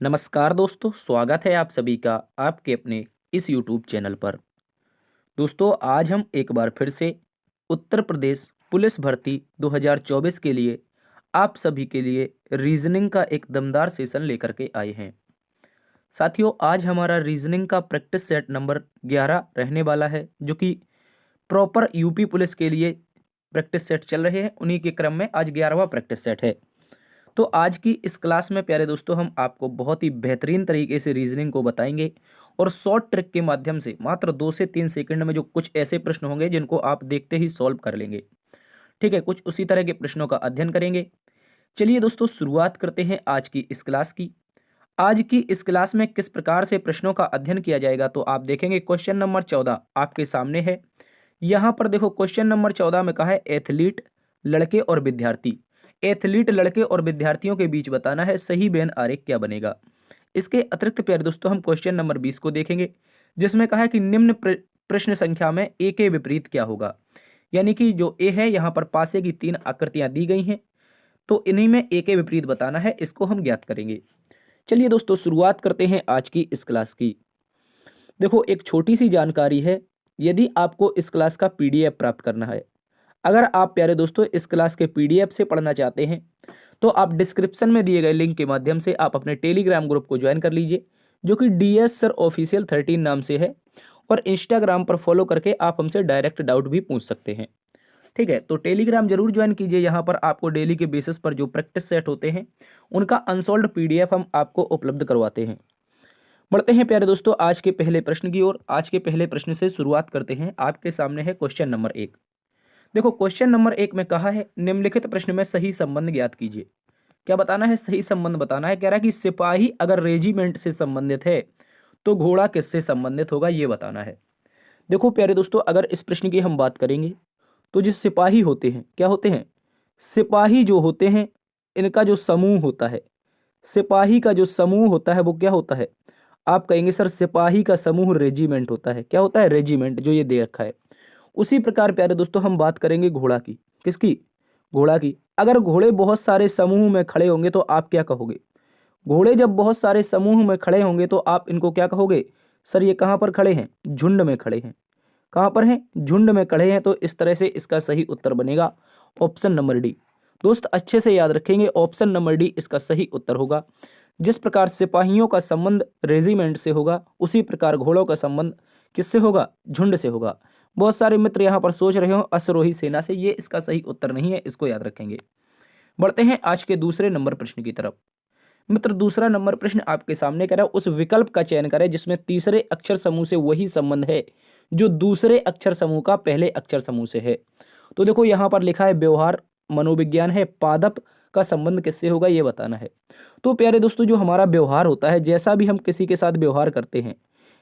नमस्कार दोस्तों, स्वागत है आप सभी का आपके अपने इस यूट्यूब चैनल पर। दोस्तों, आज हम एक बार फिर से उत्तर प्रदेश पुलिस भर्ती 2024 के लिए आप सभी के लिए रीजनिंग का एक दमदार सेशन लेकर के आए हैं। साथियों, आज हमारा रीजनिंग का प्रैक्टिस सेट नंबर 11 रहने वाला है, जो कि प्रॉपर यूपी पुलिस के लिए प्रैक्टिस सेट चल रहे हैं। उन्हीं के क्रम में आज 11वां प्रैक्टिस सेट है। तो आज की इस क्लास में प्यारे दोस्तों, हम आपको बहुत ही बेहतरीन तरीके से रीजनिंग को बताएंगे और शॉर्ट ट्रिक के माध्यम से मात्र 2 से 3 सेकंड में जो कुछ ऐसे प्रश्न होंगे जिनको आप देखते ही सॉल्व कर लेंगे। ठीक है, कुछ उसी तरह के प्रश्नों का अध्ययन करेंगे। चलिए दोस्तों, शुरुआत करते हैं आज की इस क्लास की। आज की इस क्लास में किस प्रकार से प्रश्नों का अध्ययन किया जाएगा, तो आप देखेंगे क्वेश्चन नंबर 14 आपके सामने है। यहाँ पर देखो, क्वेश्चन नंबर 14 में कहा है एथलीट लड़के और विद्यार्थी। एथलीट लड़के और विद्यार्थियों के बीच बताना है सही बेन आरेख क्या बनेगा। इसके अतिरिक्त प्यारे दोस्तों, हम क्वेश्चन नंबर 20 को देखेंगे, जिसमें कहा है कि निम्न प्रश्न संख्या में ए के विपरीत क्या होगा। यानी कि जो ए है, यहाँ पर पासे की 3 आकृतियां दी गई हैं, तो इन्हीं में ए के विपरीत बताना है, इसको हम ज्ञात करेंगे। चलिए दोस्तों, शुरुआत करते हैं आज की इस क्लास की। देखो, एक छोटी सी जानकारी है। यदि आपको इस क्लास का पीडीएफ प्राप्त करना है, अगर आप प्यारे दोस्तों इस क्लास के पीडीएफ से पढ़ना चाहते हैं, तो आप डिस्क्रिप्शन में दिए गए लिंक के माध्यम से आप अपने टेलीग्राम ग्रुप को ज्वाइन कर लीजिए, जो कि DS सर ऑफिशियल 13 नाम से है। और इंस्टाग्राम पर फॉलो करके आप हमसे डायरेक्ट डाउट भी पूछ सकते हैं। ठीक है, तो टेलीग्राम जरूर ज्वाइन कीजिए। यहाँ पर आपको डेली के बेसिस पर जो प्रैक्टिस सेट होते हैं, उनका अनसॉल्व्ड पीडीएफ हम आपको उपलब्ध करवाते हैं। बढ़ते हैं प्यारे दोस्तों आज के पहले प्रश्न की ओर। आज के पहले प्रश्न से शुरुआत करते हैं। आपके सामने है क्वेश्चन नंबर 1। देखो, क्वेश्चन नंबर 1 में कहा है निम्नलिखित प्रश्न में सही संबंध ज्ञात कीजिए। क्या बताना है? सही संबंध बताना है। कह रहा है कि सिपाही अगर रेजिमेंट से संबंधित है तो घोड़ा किससे संबंधित होगा, ये बताना है। देखो प्यारे दोस्तों, अगर इस प्रश्न की हम बात करेंगे तो जो सिपाही होते हैं, क्या होते हैं? सिपाही जो होते हैं, इनका जो समूह होता है, सिपाही का जो समूह होता है वो क्या होता है? आप कहेंगे सर सिपाही का समूह रेजिमेंट होता है। क्या होता है? रेजिमेंट, जो ये दे रखा है। उसी प्रकार प्यारे दोस्तों हम बात करेंगे घोड़ा की। किसकी? घोड़ा की। अगर घोड़े बहुत सारे समूह में खड़े होंगे तो आप क्या कहोगे? घोड़े जब बहुत सारे समूह में खड़े होंगे तो आप इनको क्या कहोगे? सर ये कहाँ पर खड़े हैं? झुंड में खड़े हैं। कहाँ पर हैं? झुंड में खड़े हैं। तो इस तरह से इसका सही उत्तर बनेगा ऑप्शन नंबर डी। दोस्त अच्छे से याद रखेंगे, ऑप्शन नंबर डी इसका सही उत्तर होगा। जिस प्रकार सिपाहियों का संबंध रेजिमेंट से होगा, उसी प्रकार घोड़ों का संबंध किससे होगा? झुंड से होगा। बहुत सारे मित्र यहाँ पर सोच रहे हो अश्वरोही सेना से, ये इसका सही उत्तर नहीं है, इसको याद रखेंगे। बढ़ते हैं आज के दूसरे नंबर प्रश्न की तरफ। मित्र, दूसरा नंबर प्रश्न आपके सामने कह रहा है उस विकल्प का चयन करें जिसमें तीसरे अक्षर समूह से वही संबंध है जो दूसरे अक्षर समूह का पहले अक्षर समूह से है। तो देखो, यहाँ पर लिखा है व्यवहार मनोविज्ञान है, पादप का संबंध किससे होगा, ये बताना है। तो प्यारे दोस्तों, जो हमारा व्यवहार होता है, जैसा भी हम किसी के साथ व्यवहार करते हैं,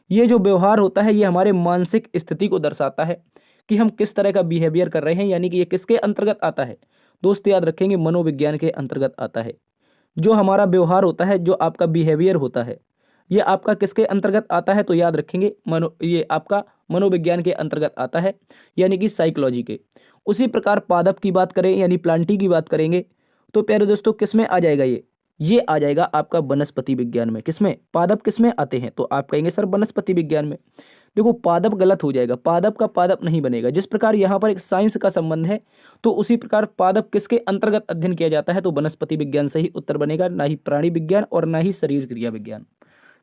ये जो व्यवहार होता है ये हमारे मानसिक स्थिति को दर्शाता है कि हम किस तरह का बिहेवियर कर रहे हैं। यानी कि ये किसके अंतर्गत आता है? दोस्त याद रखेंगे, मनोविज्ञान के अंतर्गत आता है। जो हमारा व्यवहार होता है, जो आपका बिहेवियर होता है, ये आपका किसके अंतर्गत आता है? तो याद रखेंगे ये आपका मनोविज्ञान के अंतर्गत आता है, यानी कि साइकोलॉजी के। उसी प्रकार पादप की बात करें यानी प्लांटी की बात करेंगे तो प्यारे दोस्तों किसमें आ जाएगा? ये आ जाएगा आपका वनस्पति विज्ञान में। किसमें? पादप किसमें आते हैं? तो आप कहेंगे सर वनस्पति विज्ञान में। देखो, पादप गलत हो जाएगा, पादप का पादप नहीं बनेगा। जिस प्रकार यहाँ पर एक साइंस का संबंध है, तो उसी प्रकार पादप किसके अंतर्गत अध्ययन किया जाता है? तो वनस्पति विज्ञान सही उत्तर बनेगा, ना ही प्राणी विज्ञान और ना ही शरीर क्रिया विज्ञान।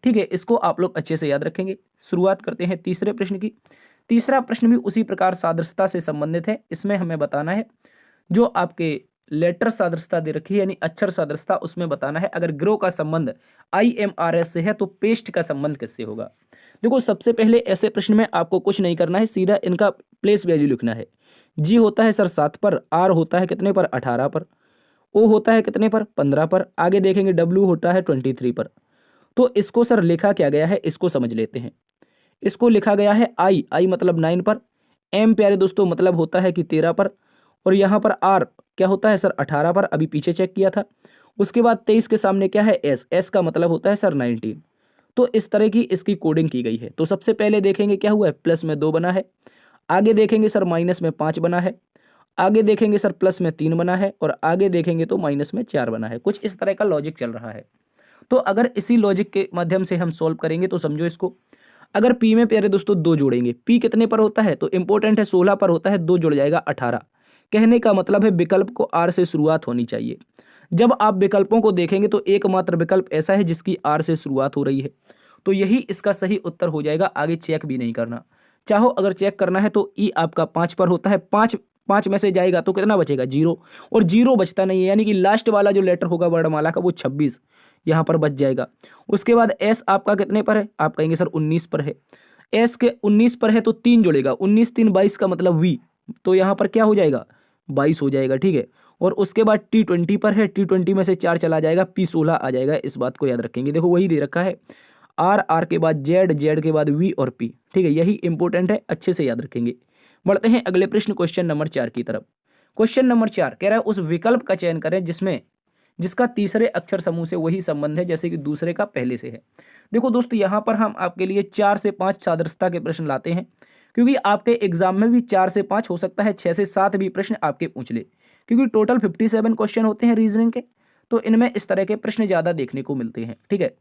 ठीक है, इसको आप लोग अच्छे से याद रखेंगे। शुरुआत करते हैं तीसरे प्रश्न की। तीसरा प्रश्न भी उसी प्रकार सादृश्यता से संबंधित है। इसमें हमें बताना है जो आपके लेटर सादृश्यता दे रखी है यानी अक्षर सादृश्यता, उसमें बताना है अगर ग्रो का संबंध IMRS से है तो पेस्ट का संबंध किससे होगा। देखो, सबसे पहले ऐसे प्रश्न में आपको कुछ नहीं करना है, सीधा इनका प्लेस वैल्यू लिखना है। जी होता है सर 7 पर, आर होता है कितने पर? 18 पर, ओ होता है कितने पर? 15 पर, आगे देखेंगे डब्ल्यू होता है 23 पर। तो इसको सर लिखा क्या गया है, इसको समझ लेते हैं। इसको लिखा गया है आई मतलब 9 पर, एम प्यारे दोस्तों मतलब होता है कि 13 पर, और यहाँ पर आर क्या होता है सर? 18 पर, अभी पीछे चेक किया था। उसके बाद 23 के सामने क्या है? एस का मतलब होता है सर 19। तो इस तरह की इसकी कोडिंग की गई है। तो सबसे पहले देखेंगे क्या हुआ है, प्लस में 2 बना है। आगे देखेंगे सर माइनस में 5 बना है। आगे देखेंगे सर प्लस में 3 बना है, और आगे देखेंगे तो माइनस में 4 बना है। कुछ इस तरह का लॉजिक चल रहा है। तो अगर इसी लॉजिक के माध्यम से हम सॉल्व करेंगे तो समझो इसको, अगर पी में प्यारे दोस्तों 2 जोड़ेंगे, पी कितने पर होता है तो इंपॉर्टेंट है 16 पर होता है, 2 जुड़ जाएगा 18। कहने का मतलब है विकल्प को आर से शुरुआत होनी चाहिए। जब आप विकल्पों को देखेंगे तो एकमात्र विकल्प ऐसा है जिसकी आर से शुरुआत हो रही है, तो यही इसका सही उत्तर हो जाएगा। आगे चेक भी नहीं करना, चाहो अगर चेक करना है तो ई आपका 5 पर होता है, 5 में से जाएगा तो कितना बचेगा 0, और 0 बचता नहीं है, यानी कि लास्ट वाला जो लेटर होगा वर्णमाला का वो 26 यहाँ पर बच जाएगा। उसके बाद एस आपका कितने पर है, आप कहेंगे सर 19 पर है। एस के 19 पर है तो 3 जुड़ेगा, 19 3 22 का मतलब वी, तो यहाँ पर क्या हो जाएगा 22 हो जाएगा, ठीक है। और उसके बाद T20 पर है, T20 में से 4 चला जाएगा, P16 आ जाएगा। इस बात को याद रखेंगे, देखो वही दे रखा है, आर के बाद जेड के बाद वी और पी, ठीक है, यही इंपॉर्टेंट है, अच्छे से याद रखेंगे। बढ़ते हैं अगले प्रश्न क्वेश्चन नंबर 4 की तरफ। क्वेश्चन नंबर 4 कह रहा है उस विकल्प का चयन करें जिसका तीसरे अक्षर समूह से वही संबंध है जैसे कि दूसरे का पहले से है। देखो दोस्तों, यहाँ पर हम आपके लिए 4 से 5 सादृश्यता के प्रश्न लाते हैं, क्योंकि आपके एग्जाम में भी 4 से 5 हो सकता है, 6 से 7 भी प्रश्न आपके पूछ ले, क्योंकि टोटल 57 क्वेश्चन होते हैं रीजनिंग के, तो इनमें इस तरह के प्रश्न ज़्यादा देखने को मिलते हैं, ठीक है।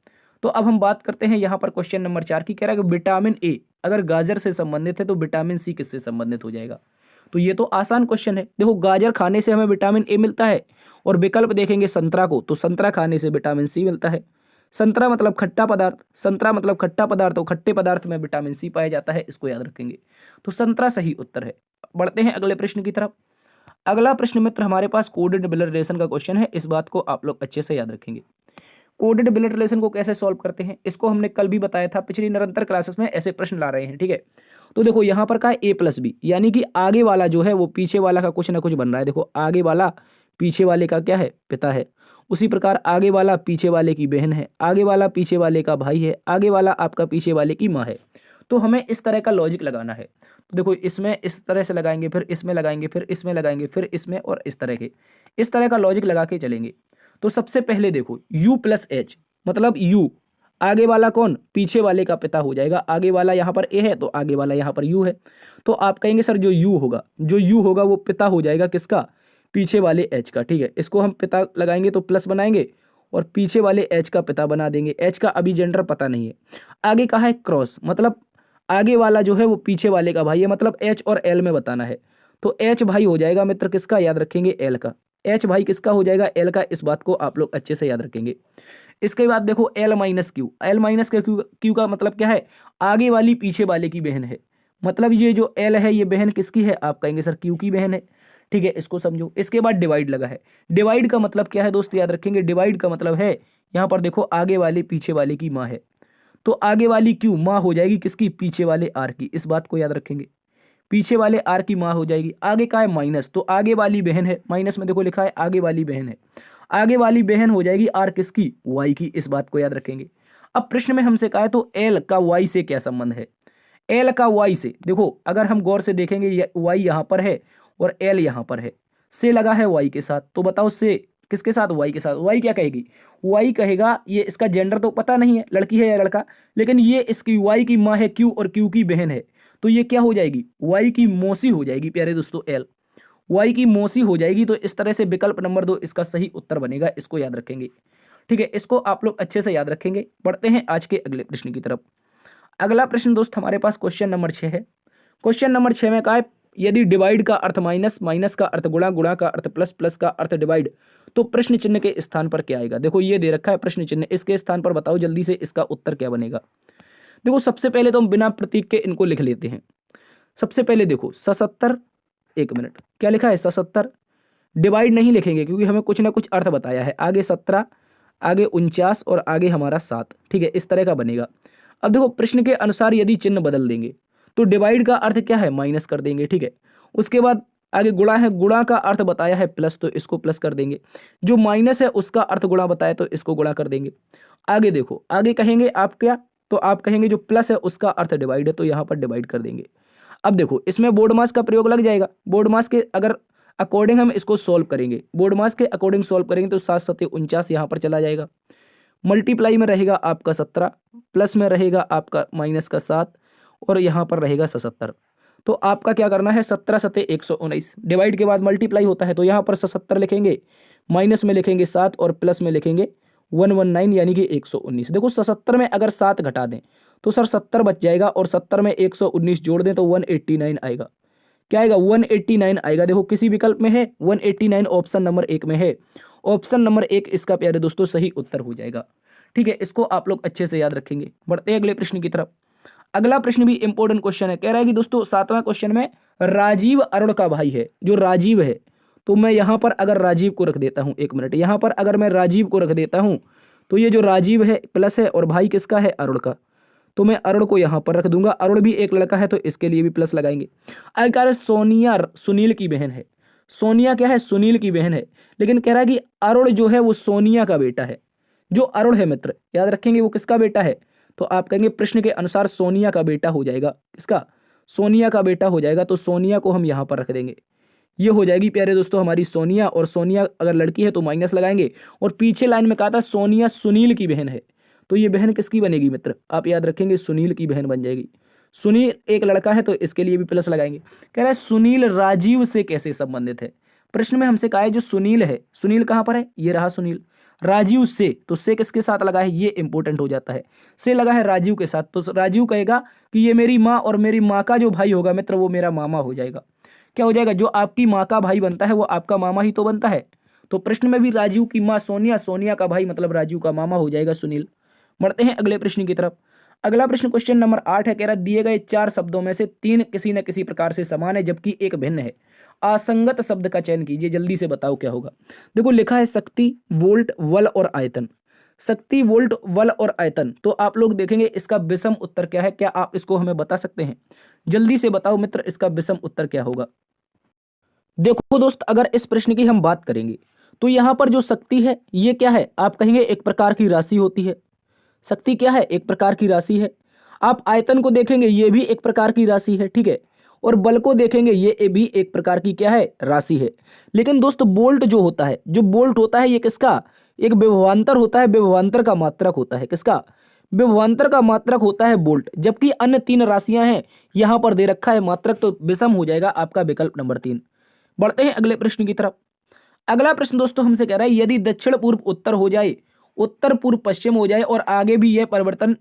तो अब हम बात करते हैं यहाँ पर क्वेश्चन नंबर 4 की। कह रहा है कि विटामिन ए अगर गाजर से संबंधित है तो विटामिन सी किससे संबंधित हो जाएगा। तो ये तो आसान क्वेश्चन है, देखो गाजर खाने से हमें विटामिन ए मिलता है, और विकल्प देखेंगे संतरा को तो संतरा खाने से विटामिन सी मिलता है। संतरा मतलब खट्टा पदार्थ, संतरा मतलब खट्टा पदार्थ, तो खट्टे पदार्थ में विटामिन सी पाया जाता है, इसको याद रखेंगे। तो संतरा सही उत्तर है। बढ़ते हैं अगले प्रश्न की तरफ। अगला प्रश्न मित्र हमारे पास कोडेड ब्लड रिलेशन का क्वेश्चन है, इस बात को आप लोग अच्छे से याद रखेंगे। कोडेड ब्लड रिलेशन को कैसे सॉल्व करते हैं, इसको हमने कल भी बताया था, पिछली निरंतर क्लासेस में ऐसे प्रश्न ला रहे हैं, ठीक है। तो देखो यहाँ पर का है a प्लस बी, यानी कि आगे वाला जो है वो पीछे वाला का कुछ ना कुछ बन रहा है। देखो आगे वाला पीछे वाले का क्या है, पिता है। उसी प्रकार आगे वाला पीछे वाले की बहन है, आगे वाला पीछे वाले का भाई है, आगे वाला आपका पीछे वाले की माँ है। तो हमें इस तरह का लॉजिक लगाना है। तो देखो इसमें इस तरह से लगाएंगे, फिर इसमें लगाएंगे, फिर इसमें लगाएंगे, फिर इसमें, और इस तरह का लॉजिक लगा के चलेंगे। तो सबसे पहले देखो u प्लस एच, मतलब u आगे वाला कौन, पीछे वाले का पिता हो जाएगा। आगे वाला यहाँ पर a है तो आगे वाला यहाँ पर u है, तो आप कहेंगे सर जो u होगा वो पिता हो जाएगा किसका, पीछे वाले h का, ठीक है। इसको हम पिता लगाएंगे तो प्लस बनाएंगे, और पीछे वाले h का पिता बना देंगे। h का अभी जेंडर पता नहीं है। आगे कहा है क्रॉस, मतलब आगे वाला जो है वो पीछे वाले का भाई है, मतलब h और l में बताना है। तो h भाई हो जाएगा मित्र किसका, याद रखेंगे l का। h भाई किसका हो जाएगा, l का। इस बात को आप लोग अच्छे से याद रखेंगे। इसके बाद देखो l minus Q, l minus Q का मतलब क्या है, आगे वाली पीछे वाले की बहन है। मतलब ये जो l है ये बहन किसकी है, आप कहेंगे सर क्यू की बहन है, ठीक है, इसको समझो। इसके बाद डिवाइड लगा है, डिवाइड का मतलब क्या है दोस्त, याद रखेंगे। डिवाइड का मतलब है यहाँ पर देखो आगे वाले पीछे वाले की माँ है, तो आगे वाली क्यू माँ हो जाएगी किसकी, पीछे वाले आर की। इस बात को याद रखेंगे, पीछे वाले आर की माँ हो जाएगी। आगे का है माइनस, तो आगे वाली बहन है, माइनस में देखो लिखा है आगे वाली बहन है, आगे वाली बहन हो जाएगी आर किसकी, वाई की। इस बात को याद रखेंगे। अब प्रश्न में हमसे कहा है तो एल का वाई से क्या संबंध है। एल का वाई से देखो अगर हम गौर से देखेंगे, वाई यहाँ पर है और एल यहाँ पर है, से लगा है वाई के साथ, तो बताओ से किसके साथ, वाई के साथ। वाई क्या कहेगी, वाई कहेगा, ये इसका जेंडर तो पता नहीं है लड़की है या लड़का, लेकिन ये इसकी वाई की माँ है क्यू और क्यू की बहन है, तो ये क्या हो जाएगी, वाई की मौसी हो जाएगी प्यारे दोस्तों, एल वाई की मौसी हो जाएगी। तो इस तरह से विकल्प नंबर 2 इसका सही उत्तर बनेगा, इसको याद रखेंगे, ठीक है। इसको आप लोग अच्छे से याद रखेंगे। बढ़ते हैं आज के अगले प्रश्न की तरफ। अगला प्रश्न दोस्त हमारे पास क्वेश्चन नंबर 6 है। क्वेश्चन नंबर 6 में कहा है यदि डिवाइड का अर्थ माइनस, माइनस का अर्थ गुणा, गुणा का अर्थ प्लस, प्लस का अर्थ डिवाइड, तो प्रश्न चिन्ह के स्थान पर क्या आएगा। देखो ये दे रखा है प्रश्न चिन्ह, इसके स्थान पर बताओ जल्दी से इसका उत्तर क्या बनेगा। देखो सबसे पहले तो हम बिना प्रतीक के इनको लिख लेते हैं। सबसे पहले देखो 77, एक मिनट, क्या लिखा है 77, डिवाइड नहीं लिखेंगे क्योंकि हमें कुछ ना कुछ अर्थ बताया है। आगे 17, आगे 49 और आगे हमारा 7, ठीक है, इस तरह का बनेगा। अब देखो प्रश्न के अनुसार यदि चिन्ह बदल देंगे तो डिवाइड का अर्थ क्या है, माइनस कर देंगे, ठीक है। उसके बाद आगे गुणा है, गुणा का अर्थ बताया है प्लस, तो इसको प्लस कर देंगे। जो माइनस है उसका अर्थ गुणा बताया तो इसको गुणा कर देंगे। आगे देखो, आगे कहेंगे आप क्या, तो आप कहेंगे जो प्लस है उसका अर्थ डिवाइड है, तो यहाँ पर डिवाइड कर देंगे। अब देखो इसमें बोर्ड मास का प्रयोग लग जाएगा। बोर्ड मास के अगर अकॉर्डिंग हम इसको सॉल्व करेंगे, बोर्ड मास के अकॉर्डिंग सॉल्व करेंगे तो 7 7 49 यहाँ पर चला जाएगा। मल्टीप्लाई में रहेगा आपका 17, प्लस में रहेगा आपका माइनस का 7, और यहाँ पर रहेगा 77। तो आपका क्या करना है, 17 7 119, डिवाइड के बाद मल्टीप्लाई होता है तो यहाँ पर 77 लिखेंगे, माइनस में लिखेंगे 7 और प्लस में लिखेंगे 119 यानी कि 119। देखो 77 में अगर 7 घटा दें तो सर 70 बच जाएगा, और 70 में 119 जोड़ दें तो 189 आएगा। क्या आएगा? 189 आएगा। देखो किसी विकल्प में है 189, ऑप्शन नंबर 1 में है। ऑप्शन नंबर 1 इसका प्यारे दोस्तों सही उत्तर हो जाएगा। ठीक है, इसको आप लोग अच्छे से याद रखेंगे। बढ़ते हैं अगले प्रश्न की तरफ। अगला प्रश्न भी इंपॉर्टेंट क्वेश्चन है। कह रहा है कि दोस्तों 7वां क्वेश्चन में राजीव अरुण का भाई है। जो राजीव है, तो मैं यहां पर अगर राजीव को रख देता हूं, 1 मिनट, यहां पर अगर मैं राजीव को रख देता हूं तो ये जो राजीव है प्लस है, और भाई किसका है? अरुण का। तो मैं अरुण को यहां पर रख दूंगा। अरुण भी एक लड़का है तो इसके लिए भी प्लस लगाएंगे। अगर सोनिया सुनील की बहन है, सोनिया क्या है? सुनील की बहन है, लेकिन कह रहा है कि अरुण जो है वो सोनिया का बेटा है। जो अरुण है मित्र, याद रखेंगे वो किसका बेटा है? तो आप कहेंगे प्रश्न के अनुसार सोनिया का बेटा हो जाएगा। किसका? सोनिया का बेटा हो जाएगा। तो सोनिया को हम यहां पर रख देंगे। ये हो जाएगी प्यारे दोस्तों हमारी सोनिया, और सोनिया अगर लड़की है तो माइनस लगाएंगे। और पीछे लाइन में कहा था सोनिया सुनील की बहन है, तो ये बहन किसकी बनेगी मित्र? आप याद रखेंगे सुनील की बहन बन जाएगी। सुनील एक लड़का है तो इसके लिए भी प्लस लगाएंगे। कह रहा है सुनील राजीव से कैसे संबंधित है? प्रश्न में हमसे कहा है जो सुनील है, सुनील कहां पर है? ये रहा सुनील। राजीव से, तो से किसके साथ लगा है? ये इंपॉर्टेंट हो जाता है। से लगा है राजीव के साथ, तो राजीव कहेगा कि ये मेरी माँ, और मेरी माँ का जो भाई होगा मित्र वो मेरा मामा हो जाएगा। क्या हो जाएगा? जो आपकी माँ का भाई बनता है वो आपका मामा ही तो बनता है। तो प्रश्न में भी राजीव की माँ सोनिया, सोनिया का भाई मतलब राजीव का मामा हो जाएगा सुनील। बढ़ते हैं अगले प्रश्न की तरफ। अगला प्रश्न क्वेश्चन नंबर 8 है। कह रहा दिए गए 4 शब्दों में से 3 किसी न किसी प्रकार से समान है जबकि एक भिन्न है। असंगत शब्द का चयन कीजिए। जल्दी से बताओ क्या होगा। देखो लिखा है शक्ति, वोल्ट, बल और आयतन। शक्ति, वोल्ट, बल और आयतन। तो आप लोग देखेंगे इसका विषम उत्तर क्या है। क्या आप इसको हमें बता सकते हैं? जल्दी से बताओ मित्र, इसका विषम उत्तर क्या होगा। देखो दोस्त, अगर इस प्रश्न की हम बात करेंगे तो यहां पर जो शक्ति है ये क्या है? आप कहेंगे एक प्रकार की राशि होती है। शक्ति क्या है? एक प्रकार की राशि है। आप आयतन को देखेंगे ये भी एक प्रकार की राशि है, ठीक है। और बल को देखेंगे ये भी एक प्रकार की क्या है? राशि है। लेकिन दोस्त बोल्ट जो होता है, जो बोल्ट होता है ये किसका? एक विभवांतर होता है, विभवांतर का मात्रक होता है। किसका? विभवांतर का मात्रक होता है बोल्ट। जबकि अन्य 3 राशियां हैं, यहां पर दे रखा है मात्रक, तो विषम हो जाएगा आपका विकल्प नंबर 3। बढ़ते हैं अगले प्रश्न की तरफ। अगला प्रश्न दोस्तों हमसे कह रहा है यदि दक्षिण पूर्व उत्तर हो जाए, उत्तर पूर्व पश्चिम हो जाए और आगे भी यह परिवर्तन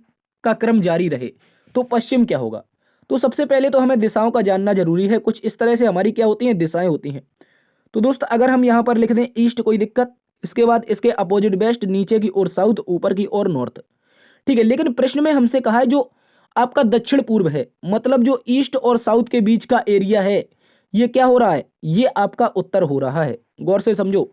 का क्रम जारी रहे तो पश्चिम क्या होगा? तो सबसे पहले तो हमें दिशाओं का जानना जरूरी है। कुछ इस तरह से हमारी क्या होती हैं? दिशाएं होती हैं। तो दोस्त अगर हम यहां पर लिख दें ईस्ट, कोई दिक्कत? इसके बाद इसके अपोजिट वेस्ट, नीचे की ओर साउथ, ऊपर की ओर नॉर्थ, ठीक है। लेकिन प्रश्न में हमसे कहा है जो आपका दक्षिण पूर्व है, मतलब जो ईस्ट और साउथ के बीच का एरिया है, ये क्या हो रहा है? ये आपका उत्तर हो रहा है। गौर से समझो,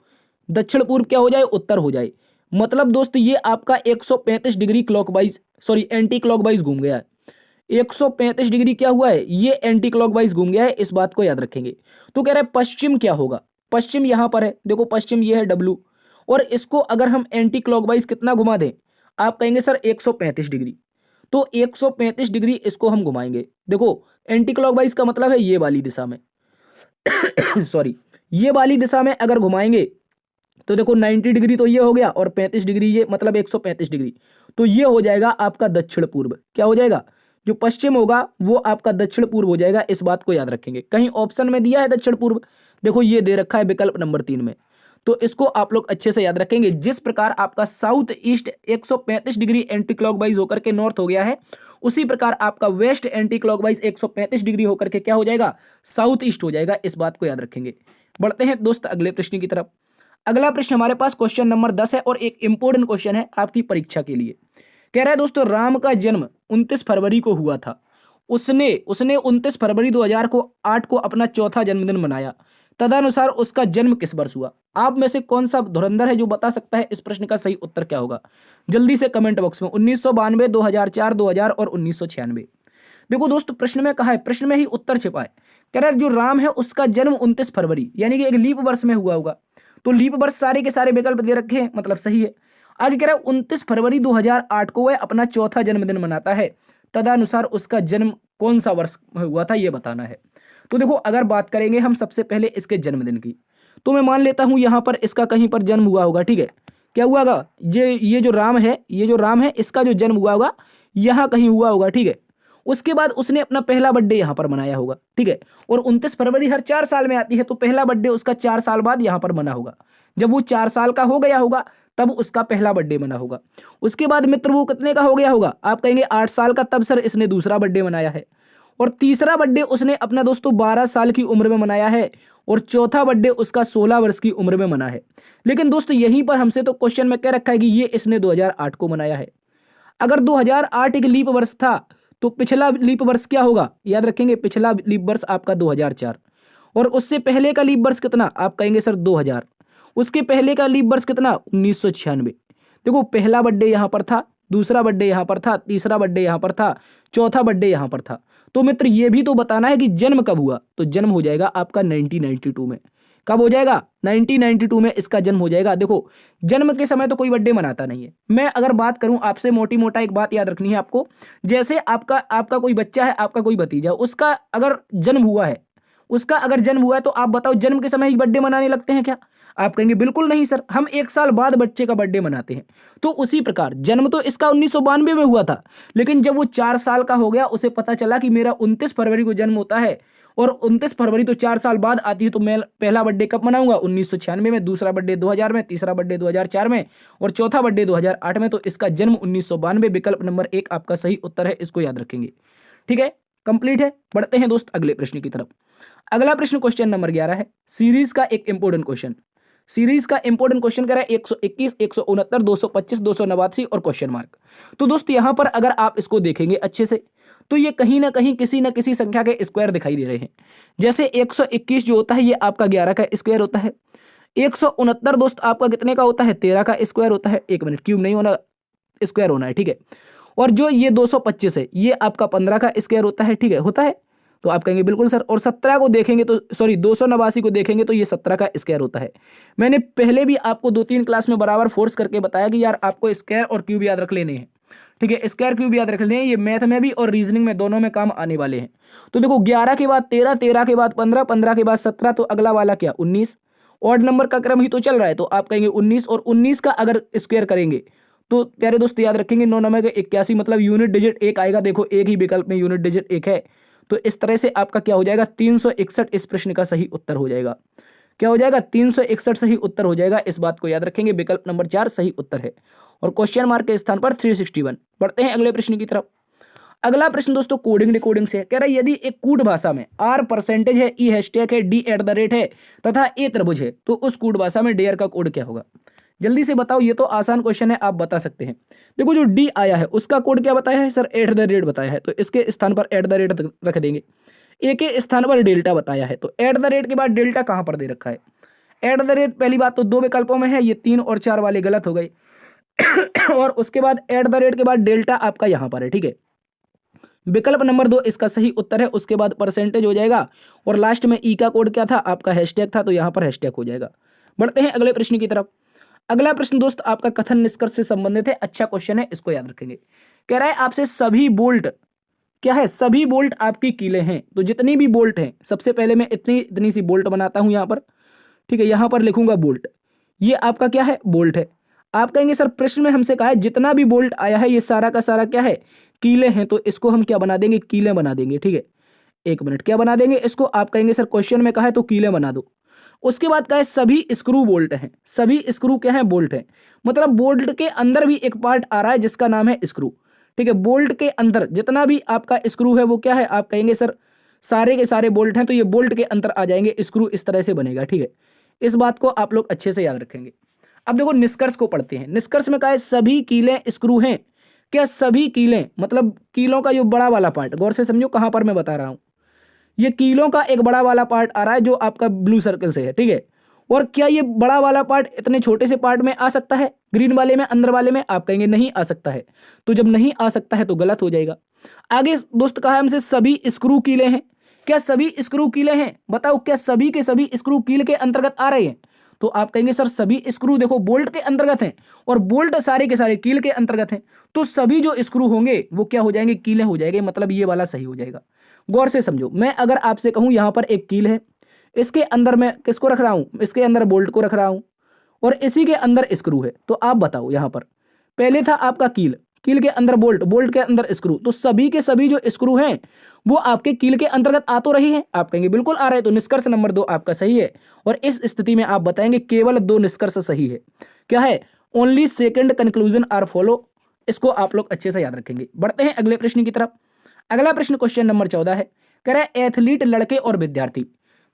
दक्षिण पूर्व क्या हो जाए? उत्तर हो जाए। मतलब दोस्त ये आपका 135 degree clockwise, sorry anti clockwise घूम गया है। 135 डिग्री क्या हुआ है? ये एंटी क्लॉकवाइज घूम गया है। इस बात को याद रखेंगे। तो कह रहे हैं पश्चिम क्या होगा? पश्चिम यहां पर है, देखो पश्चिम ये है W, और इसको अगर हम एंटी क्लॉकवाइज कितना घुमा दें? आप कहेंगे सर 135 डिग्री। तो 135 डिग्री इसको हम घुमाएंगे। देखो एंटी क्लॉकवाइज का मतलब है ये वाली दिशा में सॉरी, ये वाली दिशा में अगर घुमाएंगे तो देखो 90 डिग्री तो ये हो गया, और 35 डिग्री ये, मतलब 135 डिग्री, तो ये हो जाएगा आपका दक्षिण पूर्व। क्या हो जाएगा? जो पश्चिम होगा वो आपका दक्षिण पूर्व हो जाएगा। इस बात को याद रखेंगे। कहीं ऑप्शन में दिया है दक्षिण पूर्व? देखो ये दे रखा है विकल्प नंबर 3 में। तो इसको आप लोग अच्छे से याद रखेंगे। जिस प्रकार आपका south east 135 degree anti clockwise होकर के नॉर्थ हो गया है, उसी प्रकार आपका वेस्ट एंटी क्लॉकवाइज 135 डिग्री होकर के क्या हो जाएगा? साउथ ईस्ट हो जाएगा। इस बात को याद रखेंगे। बढ़ते हैं दोस्त अगले प्रश्न की तरफ। अगला प्रश्न हमारे पास क्वेश्चन नंबर 10 है और एक इंपॉर्टेंट क्वेश्चन है आपकी परीक्षा के लिए। कह रहा है दोस्तों राम का जन्म 29 फरवरी को हुआ था। उसने 29 फरवरी 2008 को अपना चौथा जन्मदिन मनाया। तदनुसार उसका जन्म किस वर्ष हुआ? आप में से कौन सा धुरंधर है जो बता सकता है इस प्रश्न का सही उत्तर क्या होगा? जल्दी से कमेंट बॉक्स में। 1992, 2004, 2000 और 1996। देखो दोस्तों प्रश्न में कहा है, प्रश्न में ही उत्तर छिपा है। कह रहा है जो राम है उसका जन्म 29 फरवरी यानी कि एक लीप वर्ष में हुआ होगा। तो लीप वर्ष सारे के सारे विकल्प दे रखे हैं, मतलब सही है। आगे कह रहा है 29 फरवरी 2008 को वह अपना चौथा जन्मदिन मनाता है। तदनुसार उसका जन्म कौन सा वर्ष में हुआ था ये बताना है। तो देखो अगर बात करेंगे हम सबसे पहले इसके जन्मदिन की, तो मैं मान लेता हूं यहां पर इसका कहीं पर जन्म हुआ होगा, ठीक है। क्या हुआ होगा? ये जो राम है, ये जो राम है इसका जो जन्म हुआ होगा यहां कहीं हुआ होगा, ठीक है। उसके बाद उसने अपना पहला बर्थडे यहां पर मनाया होगा, ठीक है। और 29 फरवरी हर 4 साल में आती है, तो पहला बर्थडे उसका 4 साल बाद यहां पर मना होगा। जब वो 4 साल का हो गया होगा तब उसका पहला बर्थडे मना होगा। उसके बाद मित्र वो कितने का हो गया होगा, आप कहेंगे 8 साल का, तब सर इसने दूसरा बर्थडे मनाया है। और तीसरा बर्थडे उसने अपना दोस्तों 12 साल की उम्र में मनाया है, और चौथा बर्थडे उसका 16 वर्ष की उम्र में मना है। लेकिन दोस्तों यहीं पर हमसे तो क्वेश्चन में कह रखा है कि ये इसने 2008 को मनाया है। अगर 2008 एक लीप वर्ष था तो पिछला लीप वर्ष क्या होगा, याद रखेंगे, पिछला लीप वर्ष आपका 2004। और उससे पहले का लीप वर्ष कितना, आप कहेंगे सर 2000। उसके पहले का लीप वर्ष कितना, 1996। देखो पहला बर्थडे यहां पर था, दूसरा बर्थडे यहां पर था, तीसरा बर्थडे यहां पर था, चौथा बर्थडे यहां पर था। तो मित्र ये भी तो बताना है कि जन्म कब हुआ, तो जन्म हो जाएगा आपका 1992 में। कब हो जाएगा, 1992 में इसका जन्म हो जाएगा। देखो जन्म के समय तो कोई बर्थडे मनाता नहीं है। मैं अगर बात करूं आपसे, मोटी मोटा एक बात याद रखनी है आपको, जैसे आपका कोई बच्चा है, आपका कोई भतीजा, उसका अगर जन्म हुआ है, तो आप बताओ जन्म के समय ही बर्थडे मनाने लगते हैं क्या? आप कहेंगे बिल्कुल नहीं सर, हम 1 साल बाद बच्चे का बर्थडे मनाते हैं। तो उसी प्रकार जन्म तो इसका 1992 में हुआ था, लेकिन जब वो 4 साल का हो गया, उसे पता चला कि मेरा 29 फरवरी को जन्म होता है, और 29 फरवरी तो 4 साल बाद आती है, तो मैं पहला बर्थडे कब मनाऊंगा, 1996 में, दूसरा बर्थडे 2000 में, तीसरा बर्थडे 2004 में, और चौथा बर्थडे 2008 में। तो इसका जन्म 1992। विकल्प नंबर 1 आपका सही उत्तर है, इसको याद रखेंगे। ठीक है, कंप्लीट है। बढ़ते हैं दोस्त अगले प्रश्न की तरफ। अगला प्रश्न क्वेश्चन नंबर 11 है, सीरीज का एक इंपोर्टेंट क्वेश्चन। सीरीज का इंपोर्टेंट क्वेश्चन कह रहा है 121, 169, 225, 289 और क्वेश्चन मार्क। तो दोस्त यहां पर अगर आप इसको देखेंगे अच्छे से, तो ये कहीं ना कहीं किसी न किसी संख्या के स्क्वायर दिखाई दे रहे हैं। जैसे 121 जो होता है ये आपका 11 का स्क्वायर होता है। 169 दोस्त आपका कितने का होता है, 13 का स्क्वायर होता है। 1 मिनट, क्यूब नहीं होना, स्क्वायर होना है, ठीक है। और जो ये 225 है, ये आपका 15 का स्क्वायर होता है, ठीक है, होता है। तो आप कहेंगे बिल्कुल सर। और 17 को देखेंगे तो, सॉरी 289 को देखेंगे तो ये 17 का स्क्वायर होता है। मैंने पहले भी आपको 2-3 क्लास में बराबर फोर्स करके बताया कि यार आपको स्क्वायर और क्यूब याद रख लेने हैं, ठीक है, स्क्वायर क्यूब याद रख लेने हैं, ये मैथ में भी और रीजनिंग में दोनों में काम आने वाले हैं। तो देखो 11 के बाद 13, 13 के बाद 15, 15 के बाद 17, तो अगला वाला क्या, 19। ऑड नंबर का क्रम ही तो चल रहा है, तो आप कहेंगे 19, और 19 का अगर स्क्वायर करेंगे तो प्यारे दोस्त याद रखेंगे 9 9 के 81, मतलब यूनिट डिजिट 1 आएगा। देखो एक ही विकल्प में यूनिट डिजिट 1 है, तो इस तरह से आपका क्या हो जाएगा, 361 इस प्रश्न का सही उत्तर हो जाएगा। क्या हो जाएगा, 361 सही उत्तर हो जाएगा। इस बात को याद रखेंगे, विकल्प नंबर 4 सही उत्तर है, और क्वेश्चन मार्क के स्थान पर 361। बढ़ते हैं अगले प्रश्न की तरफ। अगला प्रश्न दोस्तों कोडिंग डिकोडिंग से कह रहा है, यदि एक कूट भाषा में R परसेंटेज है, E हैशटैग है, D @ है तथा A त्रिभुज है, तो उस कूट भाषा में डेयर का कोड क्या होगा? जल्दी से बताओ, ये तो आसान क्वेश्चन है, आप बता सकते हैं। देखो जो D आया है उसका कोड क्या बताया है सर, @ बताया है, तो इसके स्थान पर @ रख देंगे। A के स्थान पर डेल्टा बताया है, तो @ के बाद डेल्टा कहां पर दे रखा है, @ पहली बात तो 2 विकल्पों में है, ये 3 और 4 वाले गलत हो गए। और उसके बाद @ के बाद डेल्टा आपका यहां पर है, ठीक है। विकल्प नंबर 2 इसका सही उत्तर है। उसके बाद परसेंटेज हो जाएगा, और लास्ट में ई का कोड क्या था, आपका हैशटैग था, तो यहां पर हैशटैग हो जाएगा। बढ़ते हैं अगले प्रश्न की तरफ। अगला प्रश्न दोस्त आपका कथन निष्कर्ष से संबंधित है, अच्छा क्वेश्चन है, इसको याद रखेंगे। कह रहा है आपसे सभी बोल्ट क्या है, सभी बोल्ट आपकी कीलें हैं। तो जितनी भी बोल्ट हैं, सबसे पहले मैं इतनी सी बोल्ट बनाता हूं यहां पर, ठीक है, यहां पर लिखूंगा बोल्ट, ये आपका क्या है, बोल्ट है। आप कहेंगे सर प्रश्न में हमसे कहा है जितना भी बोल्ट आया है ये सारा का सारा क्या है, कीले हैं, तो इसको हम क्या बना देंगे, कीले बना देंगे, ठीक है। 1 मिनट, क्या बना देंगे इसको, आप कहेंगे सर क्वेश्चन में कहा है तो कीले बना दो। उसके बाद कहा है सभी स्क्रू बोल्ट हैं, सभी स्क्रू क्या है, बोल्ट हैं, मतलब बोल्ट के अंदर भी एक पार्ट आ रहा है जिसका नाम है स्क्रू, ठीक है। बोल्ट के अंदर जितना भी आपका स्क्रू है वो क्या है, आप कहेंगे सर सारे के सारे बोल्ट हैं, तो ये बोल्ट के अंदर आ जाएंगे, स्क्रू इस तरह से बनेगा, ठीक है। इस बात को आप लोग अच्छे से याद रखेंगे। अब देखो निष्कर्ष को पढ़ते हैं। निष्कर्ष में कहा है सभी कीलें स्क्रू हैं। क्या सभी कीलें, मतलब कीलों का जो बड़ा वाला पार्ट, गौर से समझो कहां पर मैं बता रहा हूं, ये कीलों का एक बड़ा वाला पार्ट आ रहा है जो आपका ब्लू सर्कल से है, ठीक है। और क्या ये बड़ा वाला पार्ट इतने छोटे से पार्ट में आ सकता है, ग्रीन वाले में, अंदर वाले में, आप कहेंगे नहीं आ सकता है। तो जब नहीं आ सकता है तो गलत हो जाएगा। आगे दोस्त कहा है हमसे सभी स्क्रू कीले हैं। क्या सभी स्क्रू कीले हैं, बताओ क्या सभी के सभी स्क्रू कील के अंतर्गत आ रहे हैं? तो आप कहेंगे सर सभी स्क्रू देखो बोल्ट के अंतर्गत हैं, और बोल्ट सारे के सारे कील के अंतर्गत हैं, तो सभी जो स्क्रू होंगे वो क्या हो जाएंगे, कीलें हो जाएंगे, मतलब ये वाला सही हो जाएगा। गौर से समझो, मैं अगर आपसे कहूं यहां पर एक कील है, इसके अंदर मैं किसको रख रहा हूं, इसके अंदर बोल्ट को रख रहा हूं, और इसी के अंदर स्क्रू है, तो आप बताओ यहां पर पहले था आपका कील, कील के अंदर बोल्ट, बोल्ट के अंदर स्क्रू, तो सभी के सभी जो स्क्रू हैं वो आपके कील के अंतर्गत आ तो रही हैं, आप कहेंगे बिल्कुल आ रहे हैं, तो निष्कर्ष नंबर 2 आपका सही है। और इस स्थिति में आप बताएंगे केवल 2 निष्कर्ष सही है। क्या है, only second conclusion are follow. इसको आप लोग अच्छे से याद रखेंगे। बढ़ते हैं अगले प्रश्न की तरफ। अगला प्रश्न क्वेश्चन नंबर 14 है, कह रहा है एथलीट लड़के और विद्यार्थी।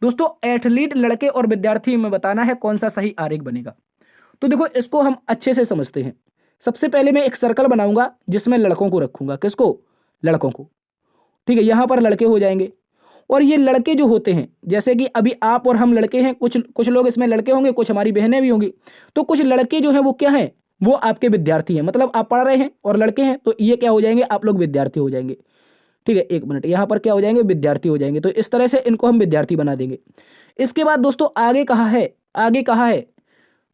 दोस्तों एथलीट लड़के और विद्यार्थी में बताना है कौन सा सही आरेख बनेगा। तो देखो इसको हम अच्छे से समझते हैं। सबसे पहले मैं एक सर्कल बनाऊंगा जिसमें लड़कों को रखूंगा। किसको? लड़कों को। ठीक है, यहां पर लड़के हो जाएंगे। और ये लड़के जो होते हैं, जैसे कि अभी आप और हम लड़के हैं, कुछ लोग इसमें लड़के होंगे, कुछ हमारी बहनें भी होंगी। तो कुछ लड़के जो हैं वो क्या हैं? वो आपके विद्यार्थी हैं। मतलब आप पढ़ रहे हैं और लड़के हैं, तो ये क्या हो जाएंगे? आप लोग विद्यार्थी हो जाएंगे। ठीक है, एक मिनट, यहां पर क्या हो जाएंगे? विद्यार्थी हो जाएंगे। तो इस तरह से इनको हम विद्यार्थी बना देंगे। इसके बाद दोस्तों आगे कहा है, आगे कहा है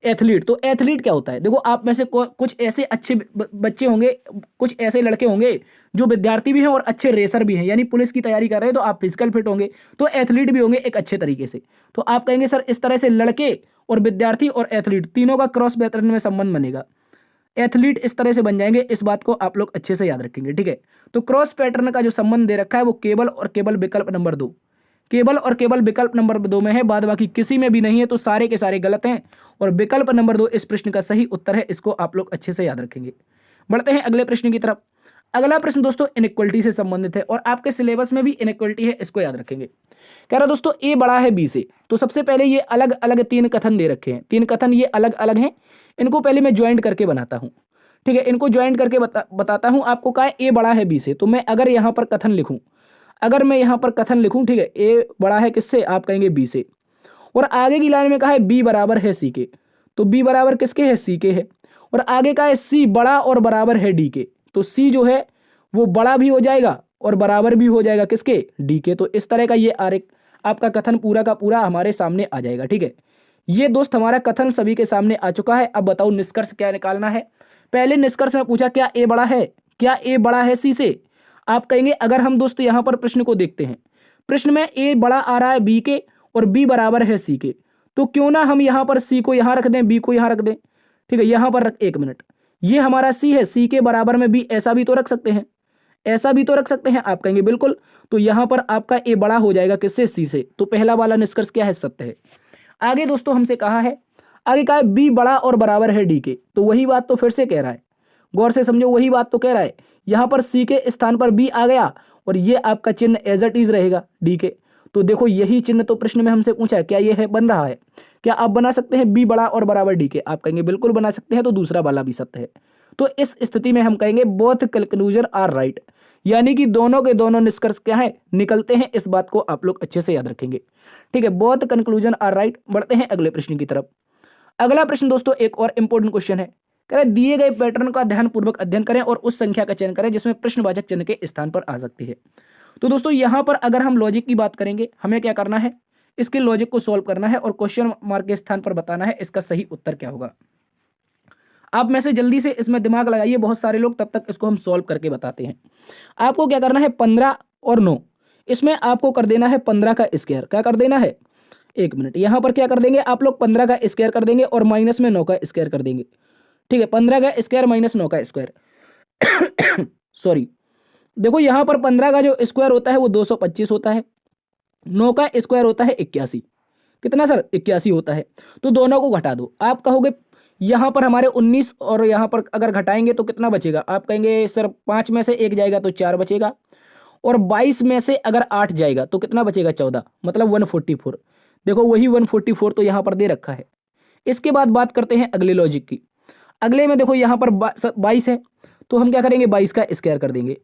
एथलीट। तो एथलीट क्या होता है? देखो आप में से कुछ ऐसे अच्छे बच्चे होंगे, कुछ ऐसे लड़के होंगे जो विद्यार्थी भी हैं और अच्छे रेसर भी हैं, यानी पुलिस की तैयारी कर रहे हैं, तो आप फिजिकल फिट होंगे, तो एथलीट भी होंगे एक अच्छे तरीके से। तो आप कहेंगे सर इस तरह से लड़के और विद्यार्थी और एथलीट तीनों का क्रॉस पैटर्न में संबंध बनेगा। एथलीट इस तरह से बन जाएंगे। इस बात को आप लोग अच्छे से याद रखेंगे। ठीक है, तो क्रॉस पैटर्न का जो संबंध दे रखा है वो केवल और केवल विकल्प नंबर 2, केवल और केवल विकल्प नंबर 2 में है, बाद बाकी किसी में भी नहीं है। तो सारे के सारे गलत हैं और विकल्प नंबर 2 इस प्रश्न का सही उत्तर है। इसको आप लोग अच्छे से याद रखेंगे। बढ़ते हैं अगले प्रश्न की तरफ। अगला प्रश्न दोस्तों इनइक्वलिटी से संबंधित है और आपके सिलेबस में भी इनइक्वलिटी है, इसको याद रखेंगे। कह रहा दोस्तों ए बड़ा है बी से। तो सबसे पहले ये अलग अलग 3 कथन दे रखे हैं। 3 कथन ये अलग अलग हैं। इनको पहले मैं ज्वाइंट करके बनाता हूं। ठीक है, इनको ज्वाइंट करके बताता हूं आपको। कहा है ए बड़ा है बी से, तो मैं अगर यहां पर कथन लिखूं, अगर मैं यहां पर कथन लिखूं, ठीक है, ए बड़ा है किससे? आप कहेंगे बी से। और आगे की लाइन में कहा है बी बराबर है सी के। तो बी बराबर किसके है? सी के है। और आगे का है सी बड़ा और बराबर है डी के। तो सी जो है वो बड़ा भी हो जाएगा और बराबर भी हो जाएगा किसके? डी के। तो इस तरह का ये आरेख आपका कथन पूरा का पूरा हमारे सामने आ जाएगा। ठीक है, ये दोस्त हमारा कथन सभी के सामने आ चुका है। अब बताओ निष्कर्ष क्या निकालना है। पहले निष्कर्ष में पूछा क्या ए बड़ा है? क्या ए बड़ा है सी से? आप कहेंगे अगर हम दोस्त यहां पर प्रश्न को देखते हैं, प्रश्न में ए बड़ा आ रहा है बी के और बी बराबर है सी के, तो क्यों ना हम यहां पर सी को यहां रख दें, बी को यहां रख दें। ठीक है, यहां पर रख, एक मिनट, ये हमारा सी है, सी के बराबर में बी, ऐसा भी तो रख सकते हैं, ऐसा भी तो रख सकते हैं। आप कहेंगे बिल्कुल। तो यहां पर आपका ए बड़ा हो जाएगा किससे? सी से। तो पहला वाला निष्कर्ष क्या है? सत्य है। आगे दोस्तों हमसे कहा है, आगे कहा है बी बड़ा और बराबर है डी के। तो वही बात तो फिर से कह रहा है, गौर से समझो, वही बात तो कह रहा है। यहां पर सी के स्थान पर बी आ गया और ये आपका चिन्ह एज इट इज रहेगा डी के। तो देखो यही चिन्ह तो प्रश्न में हमसे पूछा है, क्या ये है? बन रहा है। क्या आप बना सकते हैं बी बड़ा और बराबर डी के? आप कहेंगे बिल्कुल बना सकते हैं। तो दूसरा वाला भी सत्य है। तो इस स्थिति में हम कहेंगे बोथ कंक्लूजन आर राइट, यानी कि दोनों के दोनों निष्कर्ष क्या है? निकलते हैं। इस बात को आप लोग अच्छे से याद रखेंगे। ठीक है, बोथ कंक्लूजन आर राइट। बढ़ते हैं अगले प्रश्न की तरफ। अगला प्रश्न दोस्तों एक और इंपॉर्टेंट क्वेश्चन है। कह रहे दिए गए पैटर्न का ध्यानपूर्वक अध्ययन करें और उस संख्या का चयन करें जिसमें प्रश्नवाचक चिन्ह के स्थान पर आ सकती है। तो दोस्तों यहां पर अगर हम लॉजिक की बात करेंगे, हमें क्या करना है? इसके लॉजिक को सॉल्व करना है और क्वेश्चन मार्क के स्थान पर बताना है इसका सही उत्तर क्या होगा। आप में से जल्दी से इसमें दिमाग लगाइए, बहुत सारे लोग, तब तक इसको हम सॉल्व करके बताते हैं। आपको क्या करना है? 15 और 9, इसमें आपको कर देना है 15 का स्क्वायर। क्या कर देना है? एक मिनट, यहां पर क्या कर देंगे आप लोग? 15 का स्क्वायर कर देंगे और माइनस में 9 का स्क्वायर कर देंगे। ठीक है, 15 का स्क्वायर माइनस 9 का स्क्वायर सॉरी, देखो यहां पर 15 का जो स्क्वायर होता है वो 225 होता है, 9 का स्क्वायर होता है 81। कितना सर? 81 होता है। तो दोनों को घटा दो। आप कहोगे यहां पर हमारे 19 और यहां पर अगर घटाएंगे तो कितना बचेगा? आप कहेंगे सर 5 में से 1 जाएगा तो 4 बचेगा, और 22 में से अगर 8 जाएगा तो कितना बचेगा? 14, मतलब 144। देखो वही 144 तो यहां पर दे रखा है। इसके बाद बात करते हैं अगले लॉजिक की। अगले में देखो यहां पर 22 है, तो हम क्या करेंगे? 22 का स्क्वायर कर देंगे।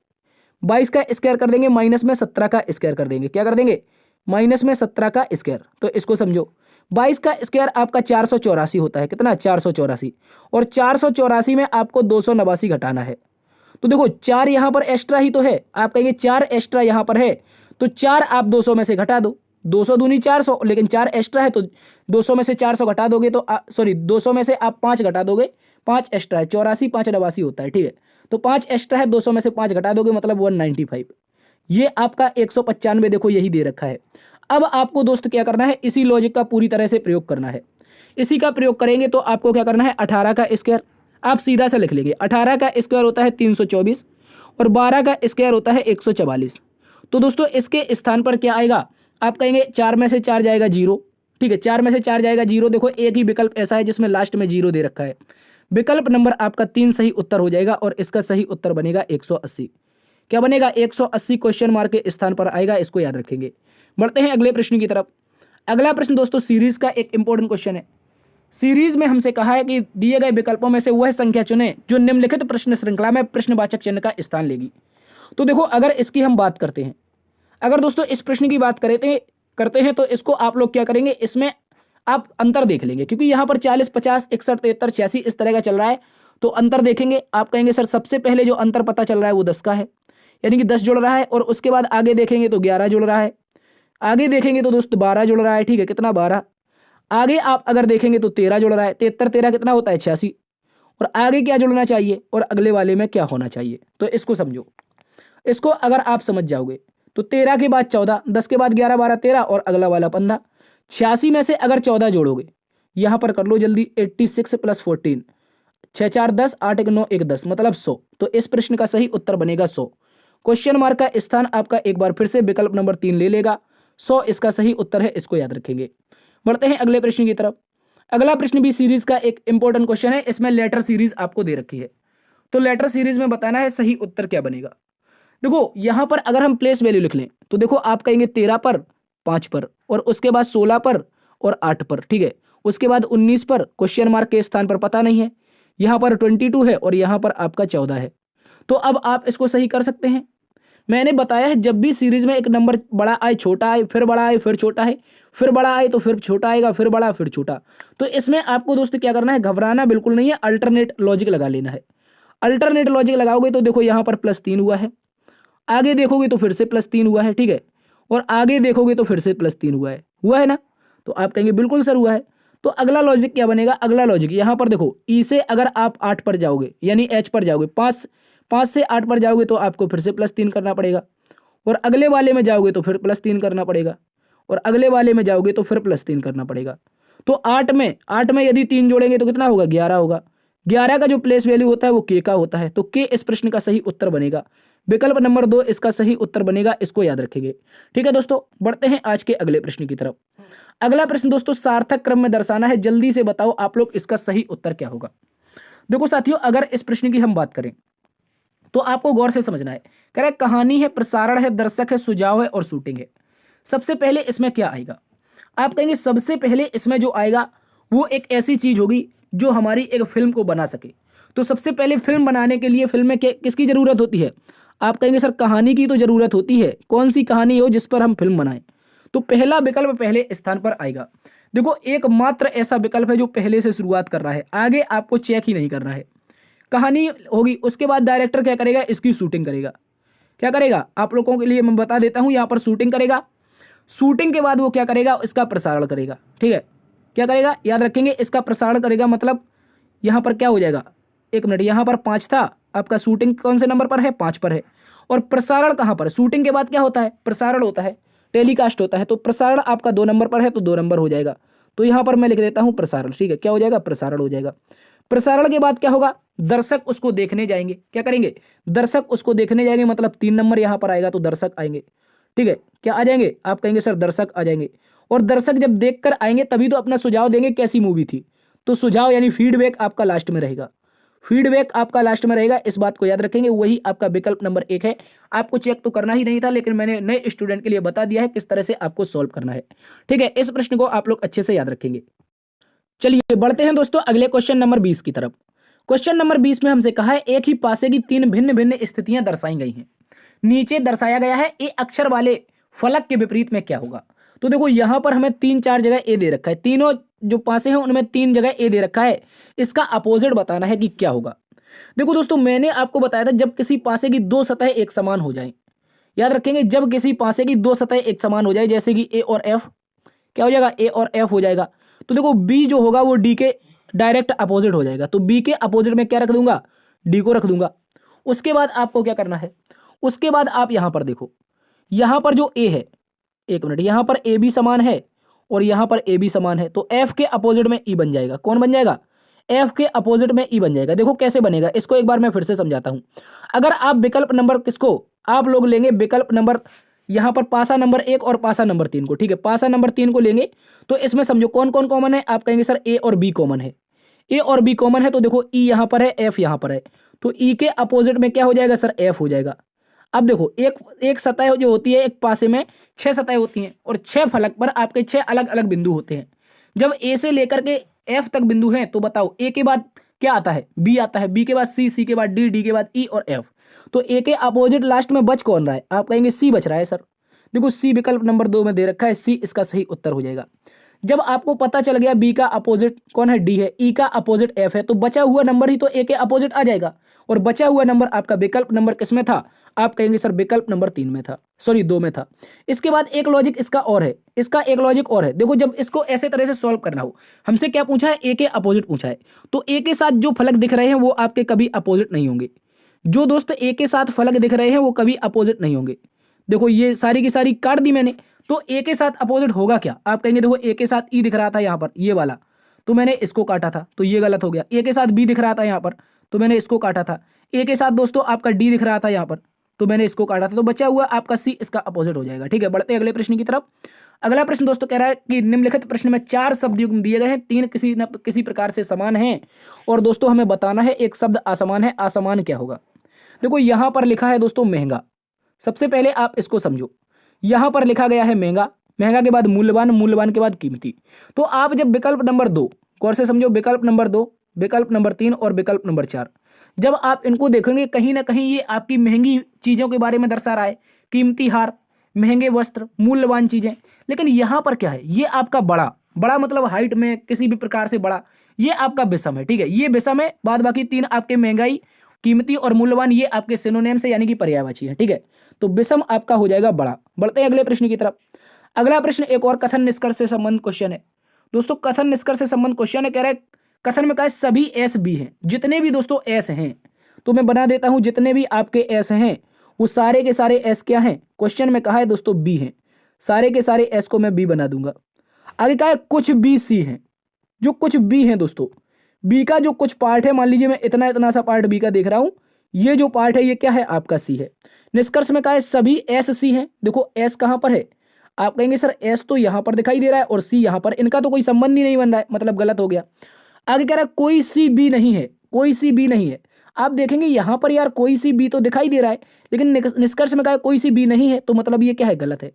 22 का स्क्वायर कर देंगे, माइनस में 17 का स्क्वायर कर देंगे। क्या कर देंगे? माइनस में 17 का स्क्वायर। तो इसको समझो, 22 का स्क्वायर आपका 484 होता है। कितना? 484। और 484 में आपको 289 घटाना है। तो देखो 4 यहां पर एक्स्ट्रा ही तो है। आप कहेंगे 4 एक्स्ट्रा यहां पर है, तो 4 आप 200 में से घटा दो। 200 दूनी 400, लेकिन 4 एक्स्ट्रा है तो 200 में से 400 घटा दोगे तो सॉरी 200 में से आप 5 घटा दोगे, 5 एक्स्ट्रा है, 84 5 89 होता है। ठीक है, तो 5 एक्स्ट्रा है, 200 में से 5 घटा दोगे मतलब 195। ये आपका 195 देखो यही दे रखा है। अब आपको दोस्त क्या करना है? इसी लॉजिक का पूरी तरह से प्रयोग करना है। इसी का प्रयोग करेंगे तो आपको क्या करना है? 18 का स्क्वायर आप सीधा सा लिख लेंगे। 18 का स्क्वायर होता है 324 और 12 का स्क्वायर होता है 144। तो दोस्तों इसके स्थान पर क्या आएगा? आप कहेंगे 4 में से 4 जाएगा 0। ठीक है, 4 में से 4 जाएगा 0। देखो एक ही विकल्प ऐसा है जिसमें लास्ट में 0 दे रखा है। विकल्प नंबर आपका 3 सही उत्तर हो जाएगा और इसका सही उत्तर बनेगा 180। क्या बनेगा? 180 क्वेश्चन मार्क के स्थान पर आएगा, इसको याद रखेंगे। बढ़ते हैं अगले प्रश्न की तरफ। अगला प्रश्न दोस्तों सीरीज का एक इंपॉर्टेंट क्वेश्चन है। सीरीज में हमसे कहा है कि दिए गए विकल्पों में से वह संख्या चुनें जो निम्नलिखित प्रश्न श्रृंखला में प्रश्नवाचक चिन्ह का स्थान लेगी। तो देखो, अगर इसकी हम बात करते हैं, अगर दोस्तों इस प्रश्न की बात करते हैं तो इसको आप लोग क्या करेंगे, इसमें आप अंतर देख लेंगे, क्योंकि यहाँ पर 40, 50, 61, 73, 86 इस तरह का चल रहा है। तो अंतर देखेंगे, आप कहेंगे सर सबसे पहले जो अंतर पता चल रहा है वो 10 का है, यानी कि 10 जुड़ रहा है। और उसके बाद आगे देखेंगे तो 11 जुड़ रहा है, आगे देखेंगे तो दोस्त 12 जुड़ रहा है। ठीक है, कितना? 12। आगे आप अगर देखेंगे तो 13 जुड़ रहा है, 73 13 कितना होता है? 86। और आगे क्या जुड़ना चाहिए और अगले वाले में क्या होना चाहिए, तो इसको समझो। इसको अगर आप समझ जाओगे तो 13 के बाद 14, 10 के बाद 11, 12, 13 और अगला वाला 15। 86 में से अगर 14 जोड़ोगे, यहां पर कर लो जल्दी, 86 + 14, 6 4 10, 8 1 9 1 10, मतलब 100। तो इस प्रश्न का सही उत्तर बनेगा 100। क्वेश्चन मार्क का स्थान आपका एक बार फिर से विकल्प नंबर 3 ले लेगा। 100 इसका सही उत्तर है, इसको याद रखेंगे। बढ़ते हैं अगले प्रश्न की तरफ। अगला प्रश्न भी सीरीज का एक इंपॉर्टेंट क्वेश्चन है। इसमें लेटर सीरीज आपको दे रखी है, तो लेटर सीरीज में बताना है सही उत्तर क्या बनेगा। देखो, यहां पर अगर हम प्लेस वैल्यू लिख लें तो देखो आप कहेंगे 13 पर, 5 पर, और उसके बाद 16 पर और 8 पर। ठीक है, उसके बाद 19 पर, क्वेश्चन मार्क के स्थान पर पता नहीं है, यहां पर 22 है और यहां पर आपका 14 है। तो अब आप इसको सही कर सकते हैं। मैंने बताया है जब भी सीरीज में एक नंबर बड़ा आए, छोटा आए, फिर बड़ा आए, फिर छोटा है, फिर बड़ा आए तो फिर छोटा आएगा, फिर बड़ा, फिर छोटा। तो इसमें आपको दोस्त क्या करना है, घबराना बिल्कुल नहीं है, अल्टरनेट लॉजिक लगा लेना है। अल्टरनेट लॉजिक लगाओगे तो देखो यहाँ पर +3 हुआ है, आगे देखोगे तो फिर से +3 हुआ है। ठीक है, और आगे देखोगे तो फिर से +3 हुआ है ना। तो आप कहेंगे बिल्कुल सर हुआ है। तो अगला लॉजिक क्या बनेगा? अगला लॉजिक यहाँ पर देखो, ई से अगर आप 8 पर जाओगे, यानी एच पर जाओगे, 5 से 8 पर जाओगे तो आपको फिर से +3 करना पड़ेगा, और अगले वाले में जाओगे तो फिर +3 करना पड़ेगा, और अगले वाले में जाओगे तो फिर +3 करना पड़ेगा। तो 8 में यदि 3 जोड़ेंगे तो कितना होगा? 11 होगा। 11 का जो प्लेस वैल्यू होता है वो के का होता है, तो के इस प्रश्न का सही उत्तर बनेगा। विकल्प नंबर 2 इसका सही उत्तर बनेगा, इसको याद रखेंगे। ठीक है दोस्तों, बढ़ते हैं आज के अगले प्रश्न की तरफ। अगला प्रश्न दोस्तों सार्थक क्रम में दर्शाना है, जल्दी से बताओ आप लोग इसका सही उत्तर क्या होगा। देखो साथियों, अगर इस प्रश्न की हम बात करें तो आपको गौर से समझना है। कह रहा है कहानी है, प्रसारण है, दर्शक है, सुझाव है और शूटिंग है। सबसे पहले इसमें क्या आएगा? आप कहेंगे सबसे पहले इसमें जो आएगा वो एक ऐसी चीज होगी जो हमारी एक फिल्म को बना सके। तो सबसे पहले फिल्म बनाने के लिए फिल्म में किसकी जरूरत होती है? आप कहेंगे सर कहानी की तो जरूरत होती है। कौन सी कहानी हो जिस पर हम फिल्म बनाएं? तो पहला विकल्प पहले स्थान पर आएगा। देखो, एकमात्र ऐसा विकल्प है जो पहले से शुरुआत कर रहा है, आगे आपको चेक ही नहीं करना है। कहानी होगी, उसके बाद डायरेक्टर क्या करेगा? इसकी शूटिंग करेगा। क्या करेगा? आप लोगों के लिए मैं बता देता हूं, यहां पर शूटिंग करेगा। शूटिंग के बाद वो क्या करेगा? इसका प्रसारण करेगा। ठीक है, क्या करेगा? याद रखेंगे, इसका प्रसारण करेगा, मतलब यहां पर क्या हो जाएगा? एक मिनट, यहां पर 5 था, आपका शूटिंग कौन से नंबर पर है? 5 पर है। और प्रसारण कहां पर? शूटिंग के बाद क्या होता है? प्रसारण होता है, टेलीकास्ट होता है। तो प्रसारण आपका 2 नंबर पर है, तो 2 नंबर हो जाएगा। तो यहां पर मैं लिख देता हूं प्रसारण। ठीक है, क्या हो जाएगा? प्रसारण हो जाएगा। प्रसारण के बाद क्या होगा? दर्शक उसको देखने जाएंगे। क्या करेंगे? दर्शक उसको देखने जाएंगे, मतलब 3 नंबर यहां पर आएगा, तो दर्शक आएंगे। ठीक है, क्या आ जाएंगे? आप कहेंगे सर दर्शक आ जाएंगे। और दर्शक जब देखकर आएंगे तभी तो अपना सुझाव देंगे कैसी मूवी थी। तो सुझाव यानी फीडबैक आपका लास्ट में रहेगा। फीडबैक आपका लास्ट में रहेगा, इस बात को याद रखेंगे। वही आपका विकल्प नंबर 1 है। आपको चेक तो करना ही नहीं था, लेकिन मैंने नए स्टूडेंट के लिए बता दिया है किस तरह से आपको सॉल्व करना है। ठीक है, इस प्रश्न को आप लोग अच्छे से याद रखेंगे। चलिए बढ़ते हैं दोस्तों अगले क्वेश्चन नंबर 20 की तरफ। क्वेश्चन नंबर 20 में हमसे कहा है एक ही पासे की 3 भिन्न भिन्न स्थितियां दर्शाई गई हैं। नीचे दर्शाया गया है ए अक्षर वाले फलक के विपरीत में क्या होगा। तो देखो यहां पर हमें 3-4 जगह ए दे रखा है, तीनों जो पासे हैं उनमें 3 जगह ए दे रखा है। इसका अपोजिट बताना है कि क्या होगा। देखो दोस्तों, मैंने आपको बताया था जब किसी पासे की 2 सतह एक समान हो जाए, याद रखेंगे, जब किसी पासे की 2 सतह एक समान हो जाए, जैसे कि ए और एफ, क्या हो जाएगा? ए और एफ हो जाएगा। तो देखो बी जो होगा वो डी के डायरेक्ट अपोजिट हो जाएगा। तो बी के अपोजिट में क्या रख दूंगा? डी को रख दूंगा। उसके बाद आपको क्या करना है? उसके बाद आप यहां पर देखो, यहां पर जो ए है, एक मिनट, यहां पर ए भी समान है और यहां पर ए भी समान है, तो एफ के अपोजिट में ई बन जाएगा। कौन बन जाएगा? एफ के अपोजिट में ई बन जाएगा। देखो कैसे बनेगा, इसको एक बार मैं फिर से समझाता हूं। अगर आप विकल्प नंबर किसको आप लोग लेंगे? विकल्प नंबर यहां पर पासा नंबर 1 और पासा नंबर 3 को। ठीक है, पासा नंबर 3 को लेंगे तो इसमें समझो कौन कौन कॉमन है। आप कहेंगे सर ए और बी कॉमन है। ए और बी कॉमन है तो देखो ई यहाँ पर है, एफ यहाँ पर है, तो ई के अपोजिट में क्या हो जाएगा सर, एफ हो जाएगा। अब देखो एक एक सतह जो होती है, एक पासे में 6 सतह होती हैं और 6 फलक पर आपके 6 अलग अलग बिंदु होते हैं। जब ए से लेकर के एफ तक बिंदु हैं तो बताओ ए के बाद क्या आता है, बी आता है, बी के बाद सी, सी के बाद डी, डी के बाद ई और एफ। तो ए के अपोजिट लास्ट में बच कौन रहा है, आप कहेंगे सी बच रहा है सर। देखो सी विकल्प नंबर 2 में दे रखा है, सी इसका सही उत्तर हो जाएगा। जब आपको पता चल गया बी का अपोजिट कौन है, डी है, ई का अपोजिट एफ है, तो बचा हुआ नंबर ही तो ए के अपोजिट आ जाएगा। और बचा हुआ नंबर आपका विकल्प नंबर किस में था, आप कहेंगे सर विकल्प नंबर 3 में था, सॉरी 2 में था। इसके बाद एक लॉजिक इसका और है, इसका एक लॉजिक और है। देखो जब इसको ऐसे तरह से सॉल्व करना हो, हमसे क्या पूछा है, ए के अपोजिट पूछा है, तो ए के साथ जो फलक दिख रहे हैं वो आपके कभी अपोजिट नहीं होंगे। जो दोस्त ए के साथ फलक दिख रहे हैं वो कभी अपोजिट नहीं होंगे। देखो ये सारी की सारी काट दी मैंने, तो ए के साथ अपोजिट होगा क्या, आप कहेंगे देखो ए के साथ ई दिख रहा था यहाँ पर, ये वाला, तो मैंने इसको काटा था, तो ये गलत हो गया। ए के साथ बी दिख रहा था यहाँ पर, तो मैंने इसको काटा था। ए के साथ दोस्तों आपका डी दिख रहा था यहाँ पर, तो मैंने इसको काटा था, तो बचा हुआ आपका सी इसका अपोजिट हो जाएगा। ठीक है, बढ़ते अगले प्रश्न की तरफ। अगला प्रश्न दोस्तों कह रहा है कि निम्नलिखित प्रश्न में 4 शब्द युग्म दिए गए हैं, 3 किसी न किसी प्रकार से समान हैं और दोस्तों हमें बताना है एक शब्द असमान है, असमान क्या होगा। देखो यहां पर लिखा है दोस्तों महंगा, सबसे पहले आप इसको समझो। यहां पर लिखा गया है महंगा, महंगा के बाद मूल्यवान, मूल्यवान के बाद कीमती। तो आप जब विकल्प नंबर 2 गौर से समझो, विकल्प नंबर 2, विकल्प नंबर 3 और विकल्प नंबर 4, जब आप इनको देखेंगे कहीं ना कहीं ये आपकी महंगी चीजों के बारे में दर्शा रहा है, कीमती हार, महंगे वस्त्र, मूल्यवान चीजें। लेकिन यहां पर क्या है, ये आपका बड़ा, बड़ा मतलब हाइट में किसी भी प्रकार से बड़ा, ये आपका विषम है। ठीक है, ये विषम है, बाद बाकी 3 आपके महंगाई, कीमती और मूल्यवान ये आपके सिनोनिम से यानी कि पर्यायवाची है। ठीक है, तो विषम आपका हो जाएगा बड़ा। बढ़ते हैं अगले प्रश्न की तरफ। अगला प्रश्न एक और कथन निष्कर्ष से संबंध क्वेश्चन है दोस्तों, कथन निष्कर्ष से संबंध क्वेश्चन है। कह रहा है कथन में कहा है सभी एस बी हैं, जितने भी दोस्तों एस हैं, तो मैं बना देता हूं जितने भी आपके एस हैं वो सारे के सारे एस क्या हैं, क्वेश्चन में कहा है दोस्तों बी हैं, सारे के सारे एस को मैं बी बना दूंगा। आगे कहा है कुछ बी सी हैं, जो कुछ बी हैं दोस्तों, बी का जो कुछ पार्ट है, मान लीजिए मैं इतना इतना सा पार्ट बी का देख रहा हूं, ये जो पार्ट है ये क्या है आपका सी है। निष्कर्ष में कहा है सभी एस सी हैं। देखो एस कहां पर है, आप कहेंगे सर एस तो यहां पर दिखाई दे रहा है और सी यहां पर, इनका तो कोई संबंध ही नहीं बन रहा है, मतलब गलत हो गया। आगे कह रहा है कोई सी बी नहीं है, कोई सी बी नहीं है। आप देखेंगे यहां पर यार कोई सी बी तो दिखाई दे रहा है, लेकिन निष्कर्ष में कहा है कोई सी बी नहीं है, तो मतलब ये क्या है, गलत है।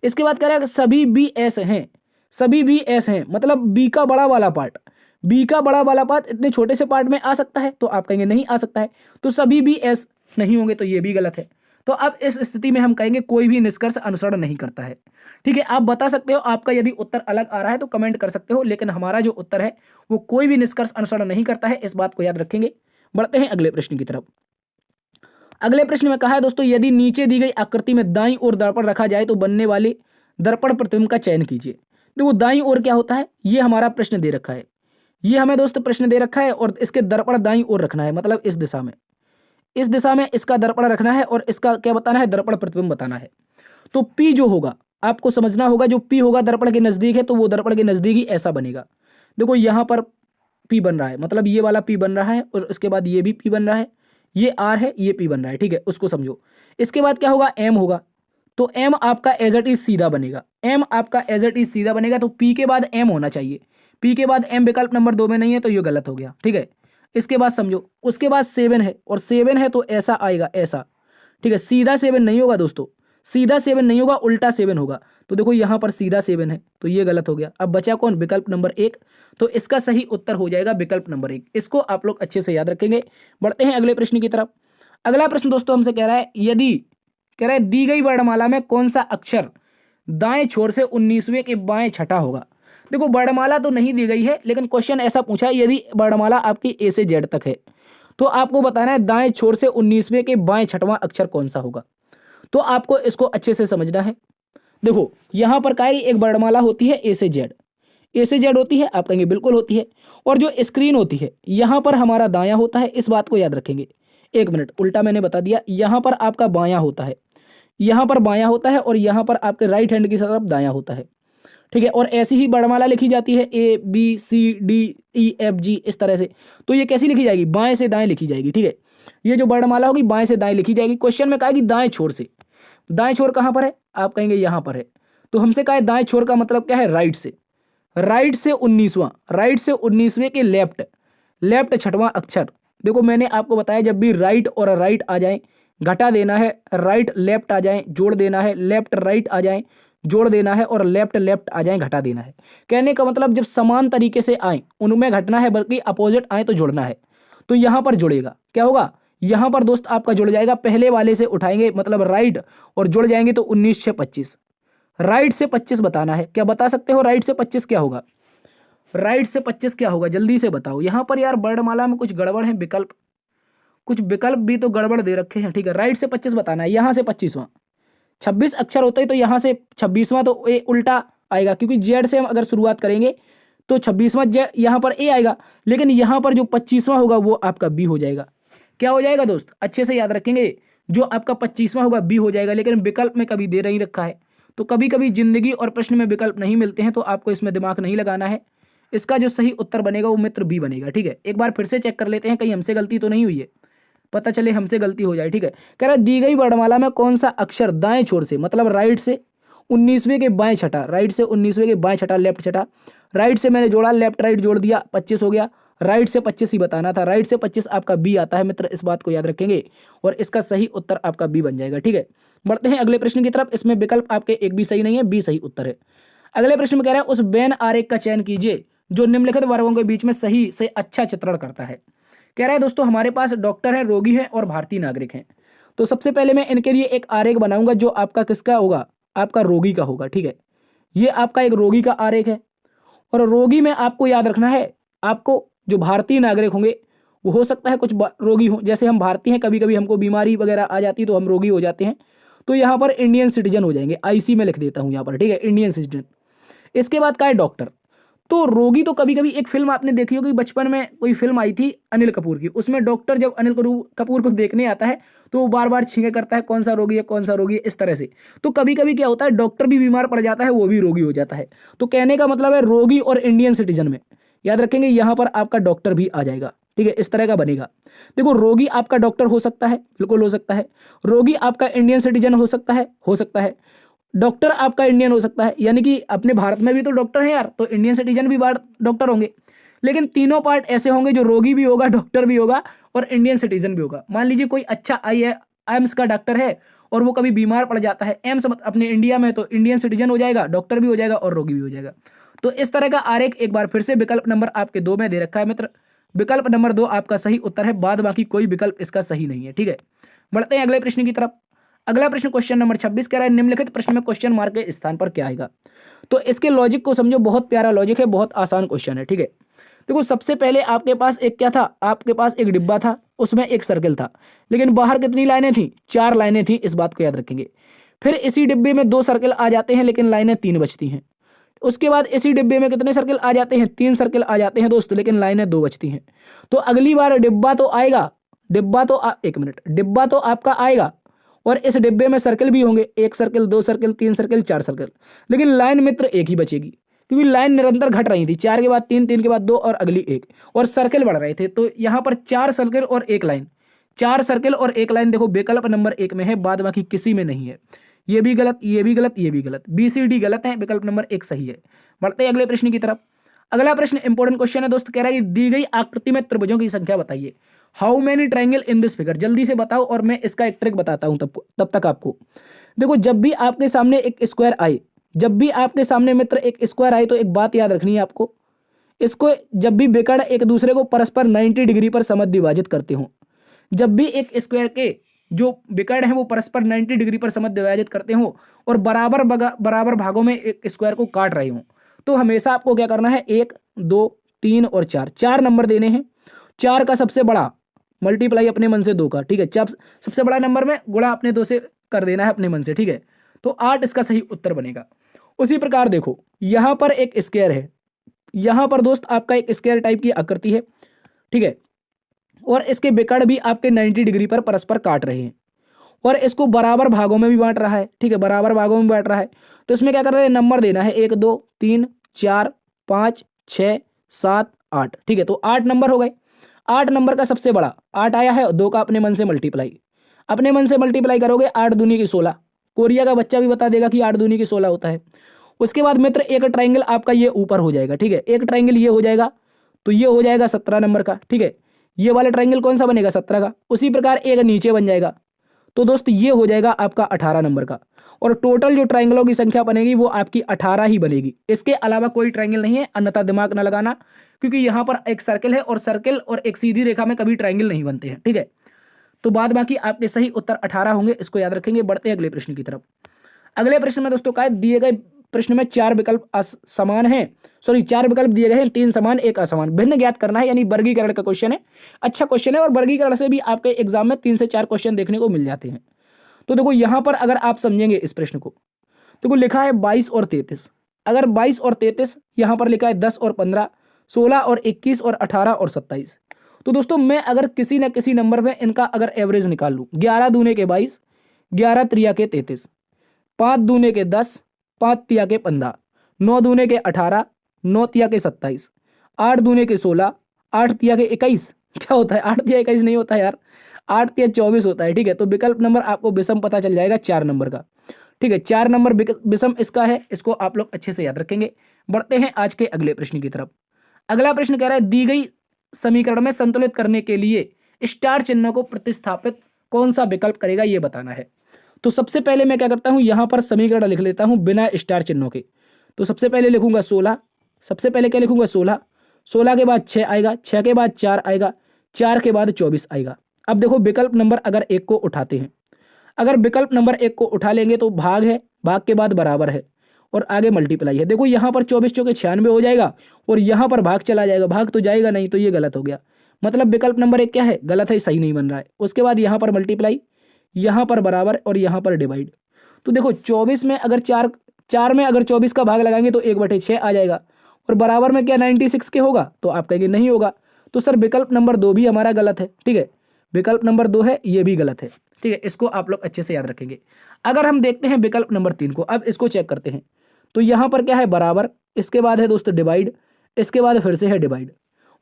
इसके बाद कह रहा है सभी बी एस हैं, सभी बी एस हैं, मतलब बी का बड़ा वाला पार्ट, बी का बड़ा वाला पार्ट इतने छोटे से पार्ट में आ सकता है, तो आप कहेंगे नहीं आ सकता है, तो सभी बी एस नहीं होंगे, तो ये भी गलत है। तो अब इस स्थिति में हम कहेंगे कोई भी निष्कर्ष अनुसरण नहीं करता है। ठीक है, आप बता सकते हो, आपका यदि उत्तर अलग आ रहा है तो कमेंट कर सकते हो, लेकिन हमारा जो उत्तर है वो कोई भी निष्कर्ष अनुसरण नहीं करता है, इस बात को याद रखेंगे। बढ़ते हैं अगले प्रश्न की तरफ। अगले प्रश्न में कहा है दोस्तों यदि नीचे दी गई आकृति में दाईं ओर दर्पण रखा जाए तो बनने वाले दर्पण प्रतिबिंब का चयन कीजिए। देखो दाईं ओर क्या होता है, ये हमारा प्रश्न दे रखा है, ये हमें दोस्तों प्रश्न दे रखा है और इसके दर्पण दाईं ओर रखना है, मतलब इस दिशा में, इस दिशा में इसका दर्पण रखना है और इसका क्या बताना है, दर्पण प्रतिबिंब बताना है। तो पी जो होगा आपको समझना होगा, जो पी होगा दर्पण के नजदीक है तो वो दर्पण के नजदीक ही ऐसा बनेगा। देखो यहां पर पी बन रहा है, मतलब ये वाला पी बन रहा है और उसके बाद ये भी पी बन रहा है, ये आर है, ये पी बन रहा है। ठीक है, उसको समझो। इसके बाद क्या होगा, एम होगा, तो एम आपका एज इट इज सीधा बनेगा, एम आपका एज इट इज सीधा बनेगा, तो पी के बाद एम होना चाहिए, पी के बाद एम विकल्प नंबर 2 में नहीं है, तो ये गलत हो गया। ठीक है, इसके बाद समझो, उसके बाद 7 है और 7 है तो ऐसा आएगा, ऐसा। ठीक है, सीधा 7 नहीं होगा दोस्तों, सीधा 7 नहीं होगा, उल्टा 7 होगा। तो देखो यहां पर सीधा 7 है तो ये गलत हो गया। अब बचा कौन, विकल्प नंबर 1, तो इसका सही उत्तर हो जाएगा विकल्प नंबर 1। इसको आप लोग अच्छे से याद रखेंगे। बढ़ते हैं अगले प्रश्न की तरफ। अगला प्रश्न दोस्तों हमसे कह रहा है यदि कह रहा है दी गई वर्णमाला में कौन सा अक्षर दाएं छोर से 19वें के बाएं छठा होगा। देखो वर्णमाला तो नहीं दी गई है, लेकिन क्वेश्चन ऐसा पूछा है यदि वर्णमाला आपकी ए से जेड तक है तो आपको बताना है दाएं छोर से 19वें के बाएं छठवां अक्षर कौन सा होगा। तो आपको इसको अच्छे से समझना है। देखो यहां पर क्या है, एक वर्णमाला होती है ए से जेड, ए से जेड होती है, आप कहेंगे बिल्कुल होती है, और जो स्क्रीन होती है यहां पर हमारा दायां होता है, इस बात को याद रखेंगे। एक मिनट, उल्टा मैंने बता दिया, यहां पर आपका बायां होता है, यहां पर बायां होता है और यहां पर आपके राइट हैंड की तरफ दायां होता है। ठीक है, और ऐसी ही वर्णमाला लिखी जाती है A B C D E F G, इस तरह से। तो ये कैसी लिखी जाएगी, बाएं से दाएं लिखी जाएगी। ठीक है, ये जो वर्णमाला होगी बाएं से दाएं लिखी जाएगी। क्वेश्चन में कहा है कि दाएं छोर से, दाएं छोर कहां पर है, आप कहेंगे यहां पर है, तो हमसे कहा है दाएं छोर का मतलब क्या है, राइट से, राइट से 19वां, राइट से 19वें के लेफ्ट, लेफ्ट छठवां अक्षर। देखो मैंने आपको बताया जब भी राइट और राइट आ जाए घटा देना है, राइट लेफ्ट आ जाए जोड़ देना है, लेफ्ट राइट आ जाए जोड़ देना है, और लेफ्ट लेफ्ट आ जाए घटा देना है। कहने का मतलब जब समान तरीके से आए उनमें घटना है, बल्कि अपोजिट आए तो जुड़ना है। तो यहां पर जुड़ेगा, क्या होगा यहां पर दोस्त आपका जुड़ जाएगा, पहले वाले से उठाएंगे मतलब राइट और जुड़ जाएंगे तो 19 से 25। राइट से 25 बताना है, क्या बता सकते हो राइट से 25 क्या होगा? राइट से 25 क्या होगा जल्दी से बताओ। यहां पर यार वर्णमाला में कुछ गड़बड़ है, विकल्प कुछ विकल्प भी तो गड़बड़ दे रखे हैं। ठीक है, राइट से 25 बताना है, यहां से 25वां। 26 अक्षर होता है तो यहां से 26वां तो ए उल्टा आएगा, क्योंकि जेड से हम अगर शुरुआत करेंगे तो 26वां जेड यहां पर ए आएगा, लेकिन यहां पर जो 25वां होगा वो आपका बी हो जाएगा। क्या हो जाएगा दोस्त, अच्छे से याद रखेंगे, जो आपका 25वां होगा बी हो जाएगा। लेकिन विकल्प में कभी दे नहीं रखा है, तो कभी कभी जिंदगी और प्रश्न में विकल्प नहीं मिलते हैं, तो आपको इसमें दिमाग नहीं लगाना है। इसका जो सही उत्तर बनेगा वो मित्र बी बनेगा। ठीक है, एक बार फिर से चेक कर लेते हैं, कहीं हमसे गलती तो नहीं हुई है, पता चले हमसे गलती हो जाए। ठीक है, कह रहा है दी गई वर्णमाला में कौन सा अक्षर दाएं छोर से मतलब राइट से 19वें के बाएं छठा, राइट से 19वें के बाएं छठा लेफ्ट छठा, राइट से मैंने जोड़ा लेफ्ट राइट जोड़ दिया 25 हो गया, राइट से 25 ही बताना था। राइट से 25 आपका बी आता है मित्र, इस बात को याद रखेंगे और इसका सही उत्तर आपका बी बन जाएगा। ठीक है, बढ़ते हैं अगले प्रश्न की तरफ। इसमें विकल्प आपके एक भी सही नहीं है, बी सही उत्तर है। अगले प्रश्न में कह रहा है उस बेन आरेख का चयन कीजिए जो निम्नलिखित वर्गों के बीच में सही से अच्छा चित्रण करता है। कह रहा है दोस्तों हमारे पास डॉक्टर है, रोगी है और भारतीय नागरिक हैं। तो सबसे पहले मैं इनके लिए एक आरेख बनाऊंगा जो आपका किसका होगा, आपका रोगी का होगा। ठीक है, ये आपका एक रोगी का आरेख है, और रोगी में आपको याद रखना है, आपको जो भारतीय नागरिक होंगे वो हो सकता है कुछ रोगी हो, जैसे हम भारतीय हैं कभी कभी हमको बीमारी वगैरह आ जाती है तो हम रोगी हो जाते हैं, तो यहाँ पर इंडियन सिटीजन हो जाएंगे, आईसी में लिख देता हूँ यहाँ पर। ठीक है, इंडियन सिटीजन। इसके बाद का है डॉक्टर। तो रोगी तो कभी कभी एक फिल्म आपने देखी होगी, बचपन में कोई फिल्म आई थी अनिल कपूर की, उसमें डॉक्टर जब अनिल कपूर को देखने आता है तो वो बार बार छींके करता है कौन सा रोगी है कौन सा रोगी है, इस तरह से। तो कभी कभी क्या होता है डॉक्टर भी बीमार पड़ जाता है, वो भी रोगी हो जाता है। तो कहने का मतलब है रोगी और इंडियन सिटीजन में याद रखेंगे यहां पर आपका डॉक्टर भी आ जाएगा। ठीक है, इस तरह का बनेगा। देखो रोगी आपका डॉक्टर हो सकता है, बिल्कुल हो सकता है। रोगी आपका इंडियन सिटीजन हो सकता है, हो सकता है। डॉक्टर आपका इंडियन हो सकता है, यानी कि अपने भारत में भी तो डॉक्टर है यार, तो इंडियन सिटीजन भी डॉक्टर होंगे। लेकिन तीनों पार्ट ऐसे होंगे जो रोगी भी होगा, डॉक्टर भी होगा और इंडियन सिटीजन भी होगा। मान लीजिए कोई अच्छा एम्स का डॉक्टर है और वो कभी बीमार पड़ जाता है, एम्स अपने इंडिया में, तो इंडियन सिटीजन हो जाएगा, डॉक्टर भी हो जाएगा और रोगी भी हो जाएगा। तो इस तरह का आरेख एक बार फिर से विकल्प नंबर आपके 2 में दे रखा है मित्र। विकल्प नंबर 2 आपका सही उत्तर है, बाद बाकी कोई विकल्प इसका सही नहीं है। ठीक है, बढ़ते हैं अगले प्रश्न की तरफ। अगला प्रश्न क्वेश्चन नंबर 26 कह रहा है निम्नलिखित प्रश्न में क्वेश्चन मार्क के स्थान पर क्या आएगा। तो इसके लॉजिक को समझो, बहुत प्यारा लॉजिक है, बहुत आसान क्वेश्चन है। ठीक है, देखो सबसे पहले आपके पास एक क्या था, आपके पास एक डिब्बा था, उसमें एक सर्कल था, लेकिन बाहर कितनी लाइनें थी, 4 लाइनें थी, इस बात को याद रखेंगे। फिर इसी डिब्बे में 2 सर्कल आ जाते हैं, लेकिन लाइनें 3 बचती हैं। उसके बाद इसी डिब्बे में कितने सर्कल आ जाते हैं, 3 सर्कल आ जाते हैं दोस्त, लेकिन लाइनें 2 बचती हैं। तो अगली बार डिब्बा तो आएगा, एक मिनट, डिब्बा तो आपका आएगा और इस डिब्बे में सर्कल भी होंगे, 1 सर्कल 2 सर्कल 3 सर्कल 4 सर्कल, लेकिन लाइन मित्र एक ही बचेगी, क्योंकि लाइन निरंतर घट रही थी, 4 के बाद 3, 3 के बाद 2 और अगली 1, और सर्कल बढ़ रहे थे। तो यहां पर 4 सर्कल और 1 लाइन, 4 सर्कल और 1 लाइन देखो विकल्प नंबर 1 में है, बाद बाकी किसी में नहीं है। ये भी गलत, ये भी गलत, ये भी गलत, बी सी डी गलत है, विकल्प नंबर 1 सही है। बढ़ते हैं अगले प्रश्न की तरफ। अगला प्रश्न इंपॉर्टेंट क्वेश्चन है दोस्त, कह रहा है कि दी गई आकृति में त्रिभुजों की संख्या बताइए। How many triangle in this figure, जल्दी से बताओ और मैं इसका एक ट्रिक बताता हूं तब तक आपको। देखो जब भी आपके सामने एक स्क्वायर आए, जब भी आपके सामने मित्र एक स्क्वायर आए, तो एक बात याद रखनी है आपको, इसको जब भी विकर्ण एक दूसरे को परस्पर 90 डिग्री पर समद्विभाजित करते हो, जब भी एक स्क्वायर के जो विकर्ण है वो परस्पर 90 डिग्री पर समद्विभाजित करते हो और बराबर भागों में एक स्क्वायर को काट रहे हो, तो हमेशा आपको क्या करना है, 1 2 3 और 4, 4 नंबर देने हैं। 4 का सबसे बड़ा मल्टीप्लाई अपने मन से 2 का, ठीक है, सबसे बड़ा नंबर में गुणा अपने 2 से कर देना है अपने मन से। ठीक है, तो 8 इसका सही उत्तर बनेगा। उसी प्रकार देखो यहां पर एक स्क्वायर है, यहां पर दोस्त आपका एक स्क्वायर टाइप की आकृति है, ठीक है, और इसके विकर्ण भी आपके 90 डिग्री पर परस्पर काट रहे हैं और इसको बराबर भागों में भी बांट रहा है। ठीक है, बराबर भागों में बांट रहा है, तो इसमें क्या कर रहे हैं, नंबर देना है 1 2 3 4 5 6 7 8। ठीक है, तो 8 नंबर हो गए। 8 नंबर का सबसे बड़ा 8 आया है, 2 का अपने मन से मल्टीप्लाई, अपने मन से मल्टीप्लाई करोगे, 8 दूनी की 16, कोरिया का बच्चा भी बता देगा कि 8 दूनी की 16 होता है। उसके बाद मित्र एक ट्राइंगल आपका ये ऊपर हो जाएगा, ठीक है, एक ट्राइंगल ये हो जाएगा, तो ये हो जाएगा 17 नंबर का। ठीक है, ये वाला ट्राइंगल कौन सा बनेगा, 17 का। उसी प्रकार एक नीचे बन जाएगा, तो दोस्त ये हो जाएगा आपका 18 नंबर का। और टोटल जो ट्राइंगलों की संख्या बनेगी वो आपकी 18 ही बनेगी, इसके अलावा कोई ट्राइंगल नहीं है, अन्यथा दिमाग ना लगाना, क्योंकि यहाँ पर एक सर्कल है और सर्कल और एक सीधी रेखा में कभी ट्राइंगल नहीं बनते हैं। ठीक है, तो बाद बाकी आपके सही उत्तर 18 होंगे, इसको याद रखेंगे। बढ़ते हैं अगले प्रश्न की तरफ। अगले प्रश्न में दोस्तों क्या है, दिए गए प्रश्न में 4 विकल्प समान हैं, 4 विकल्प दिए गए हैं, 3 समान 1 असमान, भिन्न ज्ञात करना है, यानी वर्गीकरण का क्वेश्चन है। अच्छा क्वेश्चन है, और वर्गीकरण से भी आपके एग्जाम में 3 से 4 क्वेश्चन देखने को मिल जाते हैं। तो देखो यहां पर अगर आप समझेंगे इस प्रश्न को, देखो लिखा है 22 और 33, अगर 22 और 33 यहां पर लिखा है 10 और 15, 16 और 21 और 18 और 27, तो दोस्तों मैं अगर किसी न किसी नंबर में इनका अगर एवरेज निकाल लूँ, 11 दूने के 22, 11 त्रिया के 33, 5 दूने के 10, 5 तिया के 15, 9 दूने के 18, 9 तिया के 27, 8 दूने के 16, 8 तिया के 21, क्या होता है 8 तिया 21 नहीं होता यार, 8 तिया 24 होता है। ठीक है, तो विकल्प नंबर आपको विषम पता चल जाएगा 4 नंबर का। ठीक है, 4 नंबर विषम इसका है, इसको आप लोग अच्छे से याद रखेंगे। बढ़ते हैं आज के अगले प्रश्न की तरफ। अगला प्रश्न कह रहा है, दी गई समीकरण में संतुलित करने के लिए स्टार चिन्ह को प्रतिस्थापित कौन सा विकल्प करेगा, यह बताना है। तो सबसे पहले मैं क्या करता हूं, यहां पर समीकरण लिख लेता हूं बिना स्टार चिन्हों के। तो सबसे पहले लिखूंगा 16, सबसे पहले क्या लिखूंगा 16, 16 के बाद 6 आएगा, 6 के बाद 4 आएगा, 4 के बाद 24 आएगा। अब देखो विकल्प नंबर अगर 1 को उठाते हैं, अगर विकल्प नंबर 1 को उठा लेंगे तो भाग है, भाग के बाद बराबर है, और आगे मल्टीप्लाई है। देखो यहाँ पर 24 चौके 96 हो जाएगा, और यहाँ पर भाग चला जाएगा, भाग तो जाएगा नहीं, तो ये गलत हो गया। मतलब विकल्प नंबर 1 क्या है, गलत है, सही नहीं बन रहा है। उसके बाद यहाँ पर मल्टीप्लाई, यहाँ पर बराबर, और यहाँ पर डिवाइड। तो देखो 24 में अगर 4 में अगर 24 का भाग लगाएंगे तो 1/6 आ जाएगा, और बराबर में क्या 96 के होगा, तो आप कहेंगे नहीं होगा। तो सर विकल्प नंबर 2 भी हमारा गलत है। ठीक है, विकल्प नंबर 2 है, ये भी गलत है। ठीक है, इसको आप लोग अच्छे से याद रखेंगे। अगर हम देखते हैं विकल्प नंबर 3 को, अब इसको चेक करते हैं, तो यहाँ पर क्या है बराबर, इसके बाद है दोस्तों डिवाइड, इसके बाद फिर से है डिवाइड,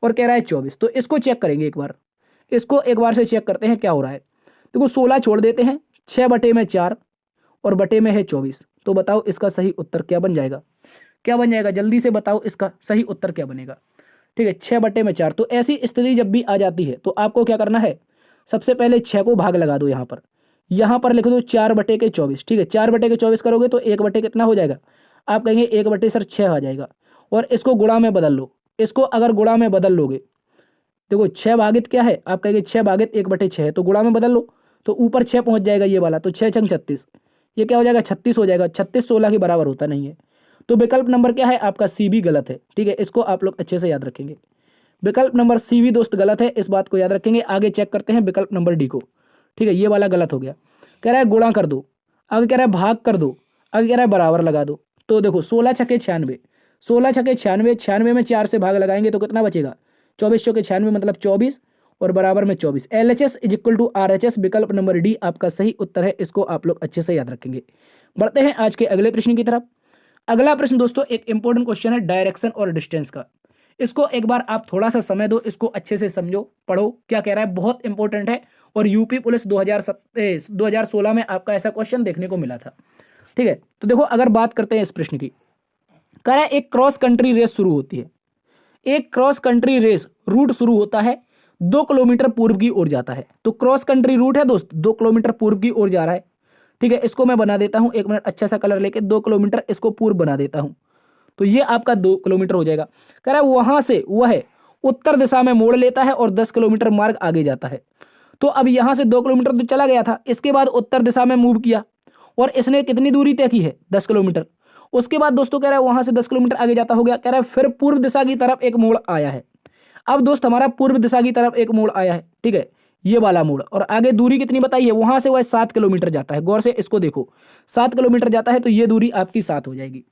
और कह रहा है 24। तो इसको चेक करेंगे एक बार, इसको एक बार से चेक करते हैं क्या हो रहा है। देखो 16 छोड़ देते हैं, 6/4 और बटे में है 24। तो बताओ इसका सही उत्तर क्या बन जाएगा, क्या बन जाएगा, जल्दी से बताओ इसका सही उत्तर क्या बनेगा। ठीक है, 6/4। तो ऐसी स्थिति जब भी आ जाती है तो आपको क्या करना है, सबसे पहले 6 को भाग लगा दो, यहाँ पर लिख दो 4/24। ठीक है, 4/24 करोगे तो 1 कितना हो जाएगा, आप कहेंगे 1/6 आ जाएगा। और इसको गुणा में बदल लो, इसको अगर गुणा में बदल लोगे, देखो 6 भागित क्या है, आप कहेंगे 6 भागित 1/6 है, तो गुणा में बदल लो, तो ऊपर 6 पहुंच जाएगा ये वाला, तो 6 छंग 36, ये क्या हो जाएगा 36 हो जाएगा। 36 16 के बराबर होता नहीं है, तो विकल्प नंबर क्या है आपका सी भी गलत है। ठीक है, इसको आप लोग अच्छे से याद रखेंगे, विकल्प नंबर सी भी दोस्त गलत है, इस बात को याद रखेंगे। आगे चेक करते हैं विकल्प नंबर डी को। ठीक है, ये वाला गलत हो गया, कह रहा है गुणा कर दो, आगे कह रहा है भाग कर दो, आगे कह रहा है बराबर लगा दो। तो देखो 16 छके 96, 16 छके 96, 96 में 4 से भाग लगाएंगे तो कितना बचेगा, 24 चौके 96 मतलब 24, और बराबर में 24। LHS = RHS, विकल्प नंबर डी आपका सही उत्तर है, इसको आप लोग अच्छे से याद रखेंगे। बढ़ते हैं आज के अगले प्रश्न की तरफ। अगला प्रश्न दोस्तों एक इंपॉर्टेंट क्वेश्चन है डायरेक्शन और डिस्टेंस का। इसको एक बार आप थोड़ा सा समय दो, इसको अच्छे से समझो, पढ़ो क्या कह रहा है, बहुत इंपॉर्टेंट है। और यूपी पुलिस 2016 में आपका ऐसा क्वेश्चन देखने को मिला था। ठीक है, तो देखो अगर बात करते हैं इस प्रश्न की, कह रहा है एक क्रॉस कंट्री रेस शुरू होती है, एक क्रॉस कंट्री रेस रूट शुरू होता है, 2 किलोमीटर पूर्व की ओर जाता है। तो क्रॉस कंट्री रूट है दोस्त, 2 किलोमीटर पूर्व की ओर जा रहा है। ठीक है, इसको मैं बना देता हूं, 1 मिनट, अच्छा सा कलर लेके 2 किलोमीटर इसको पूर्व बना देता हूं, तो ये आपका 2 किलोमीटर हो जाएगा। कह रहा है वहां से वह उत्तर दिशा में मोड़ लेता है और 10 किलोमीटर मार्ग आगे जाता है। तो अब यहां से 2 किलोमीटर तो चला गया था, इसके बाद उत्तर दिशा में मूव किया, और इसने कितनी दूरी तय की है, 10 किलोमीटर। उसके बाद दोस्तों कह रहा है वहां से 10 किलोमीटर आगे जाता हो गया, कह रहा है फिर पूर्व दिशा की तरफ एक मोड़ आया है। अब दोस्त हमारा पूर्व दिशा की तरफ एक मोड़ आया है, ठीक है, ये वाला मोड़, और आगे दूरी कितनी बताई है, वहां से वह 7 किलोमीटर जाता है। गौर से इसको देखो, 7 किलोमीटर जाता है, तो ये दूरी आपकी 7 हो जाएगी।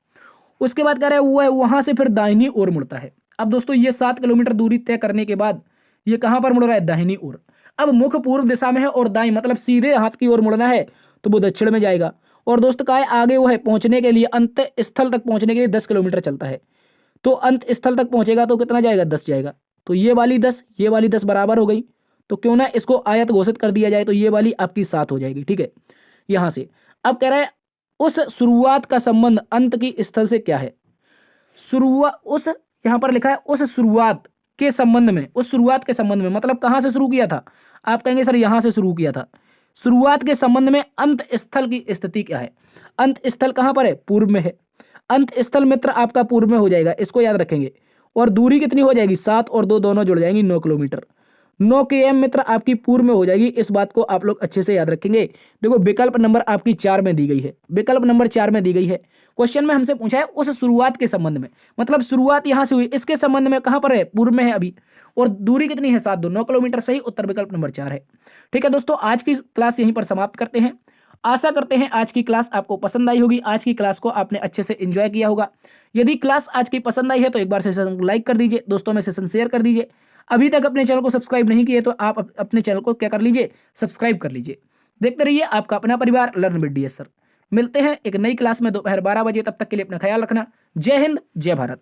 उसके बाद कह रहा है वह वहां से फिर दाहिनी ओर मुड़ता है। अब दोस्तों ये 7 किलोमीटर दूरी तय करने के बाद ये कहां पर मुड़ रहा है, दाहिनी ओर। अब मुख पूर्व दिशा में है और दाई मतलब सीधे हाथ की ओर मुड़ना है, तो वो दक्षिण में जाएगा। और दोस्त का है आगे वो है पहुंचने के लिए, अंत स्थल तक पहुंचने के लिए 10 किलोमीटर चलता है। तो अंत स्थल तक पहुंचेगा तो कितना जाएगा, 10 जाएगा। तो ये वाली 10, ये वाली 10 बराबर हो गई, तो क्यों ना इसको आयत घोषित कर दिया जाए, तो ये वाली आपकी 7 हो जाएगी। ठीक है, यहां से अब कह रहा है उस शुरुआत का संबंध अंत की स्थल से क्या है। शुरुआत, उस यहां पर लिखा है उस शुरुआत के संबंध में, उस शुरुआत के संबंध में, मतलब कहां से शुरू किया था? आप कहेंगे सर यहां से शुरू किया था। शुरुआत के संबंध में अंत स्थल की स्थिति क्या है? अंत स्थल कहां पर है? पूर्व में है। अंत स्थल मित्र आपका पूर्व में हो जाएगा, इसको याद रखेंगे। और दूरी कितनी हो जाएगी? 7 और 2 दोनों जुड़ जाएंगी 9 किलोमीटर। 9 km मित्र आपकी पूर्व में हो जाएगी, इस बात को आप लोग अच्छे से याद रखेंगे। देखो विकल्प नंबर आपकी 4 में दी गई है, विकल्प नंबर 4 में दी गई है। क्वेश्चन में हमसे पूछा है उस शुरुआत के संबंध में, मतलब शुरुआत यहां से हुई, इसके संबंध में कहां पर है? पूर्व में है अभी। और दूरी कितनी है? 7 2 9 किलोमीटर। सही उत्तर विकल्प नंबर 4 है। ठीक है दोस्तों, आज की क्लास यहीं पर समाप्त करते हैं। आशा करते हैं आज की क्लास आपको पसंद आई होगी, आज की क्लास को आपने अच्छे से एंजॉय किया होगा। यदि क्लास आज की पसंद आई है तो एक बार सेशन को लाइक कर दीजिए, दोस्तों में सेशन शेयर कर दीजिए। अभी तक अपने चैनल को सब्सक्राइब नहीं किए तो आप अपने चैनल को क्या कर लीजिए? सब्सक्राइब कर लीजिए। देखते रहिए आपका अपना परिवार लर्न विद डीएस सर। मिलते हैं एक नई क्लास में दोपहर 12 बजे, तब तक के लिए अपना ख्याल रखना। जय हिंद, जय भारत।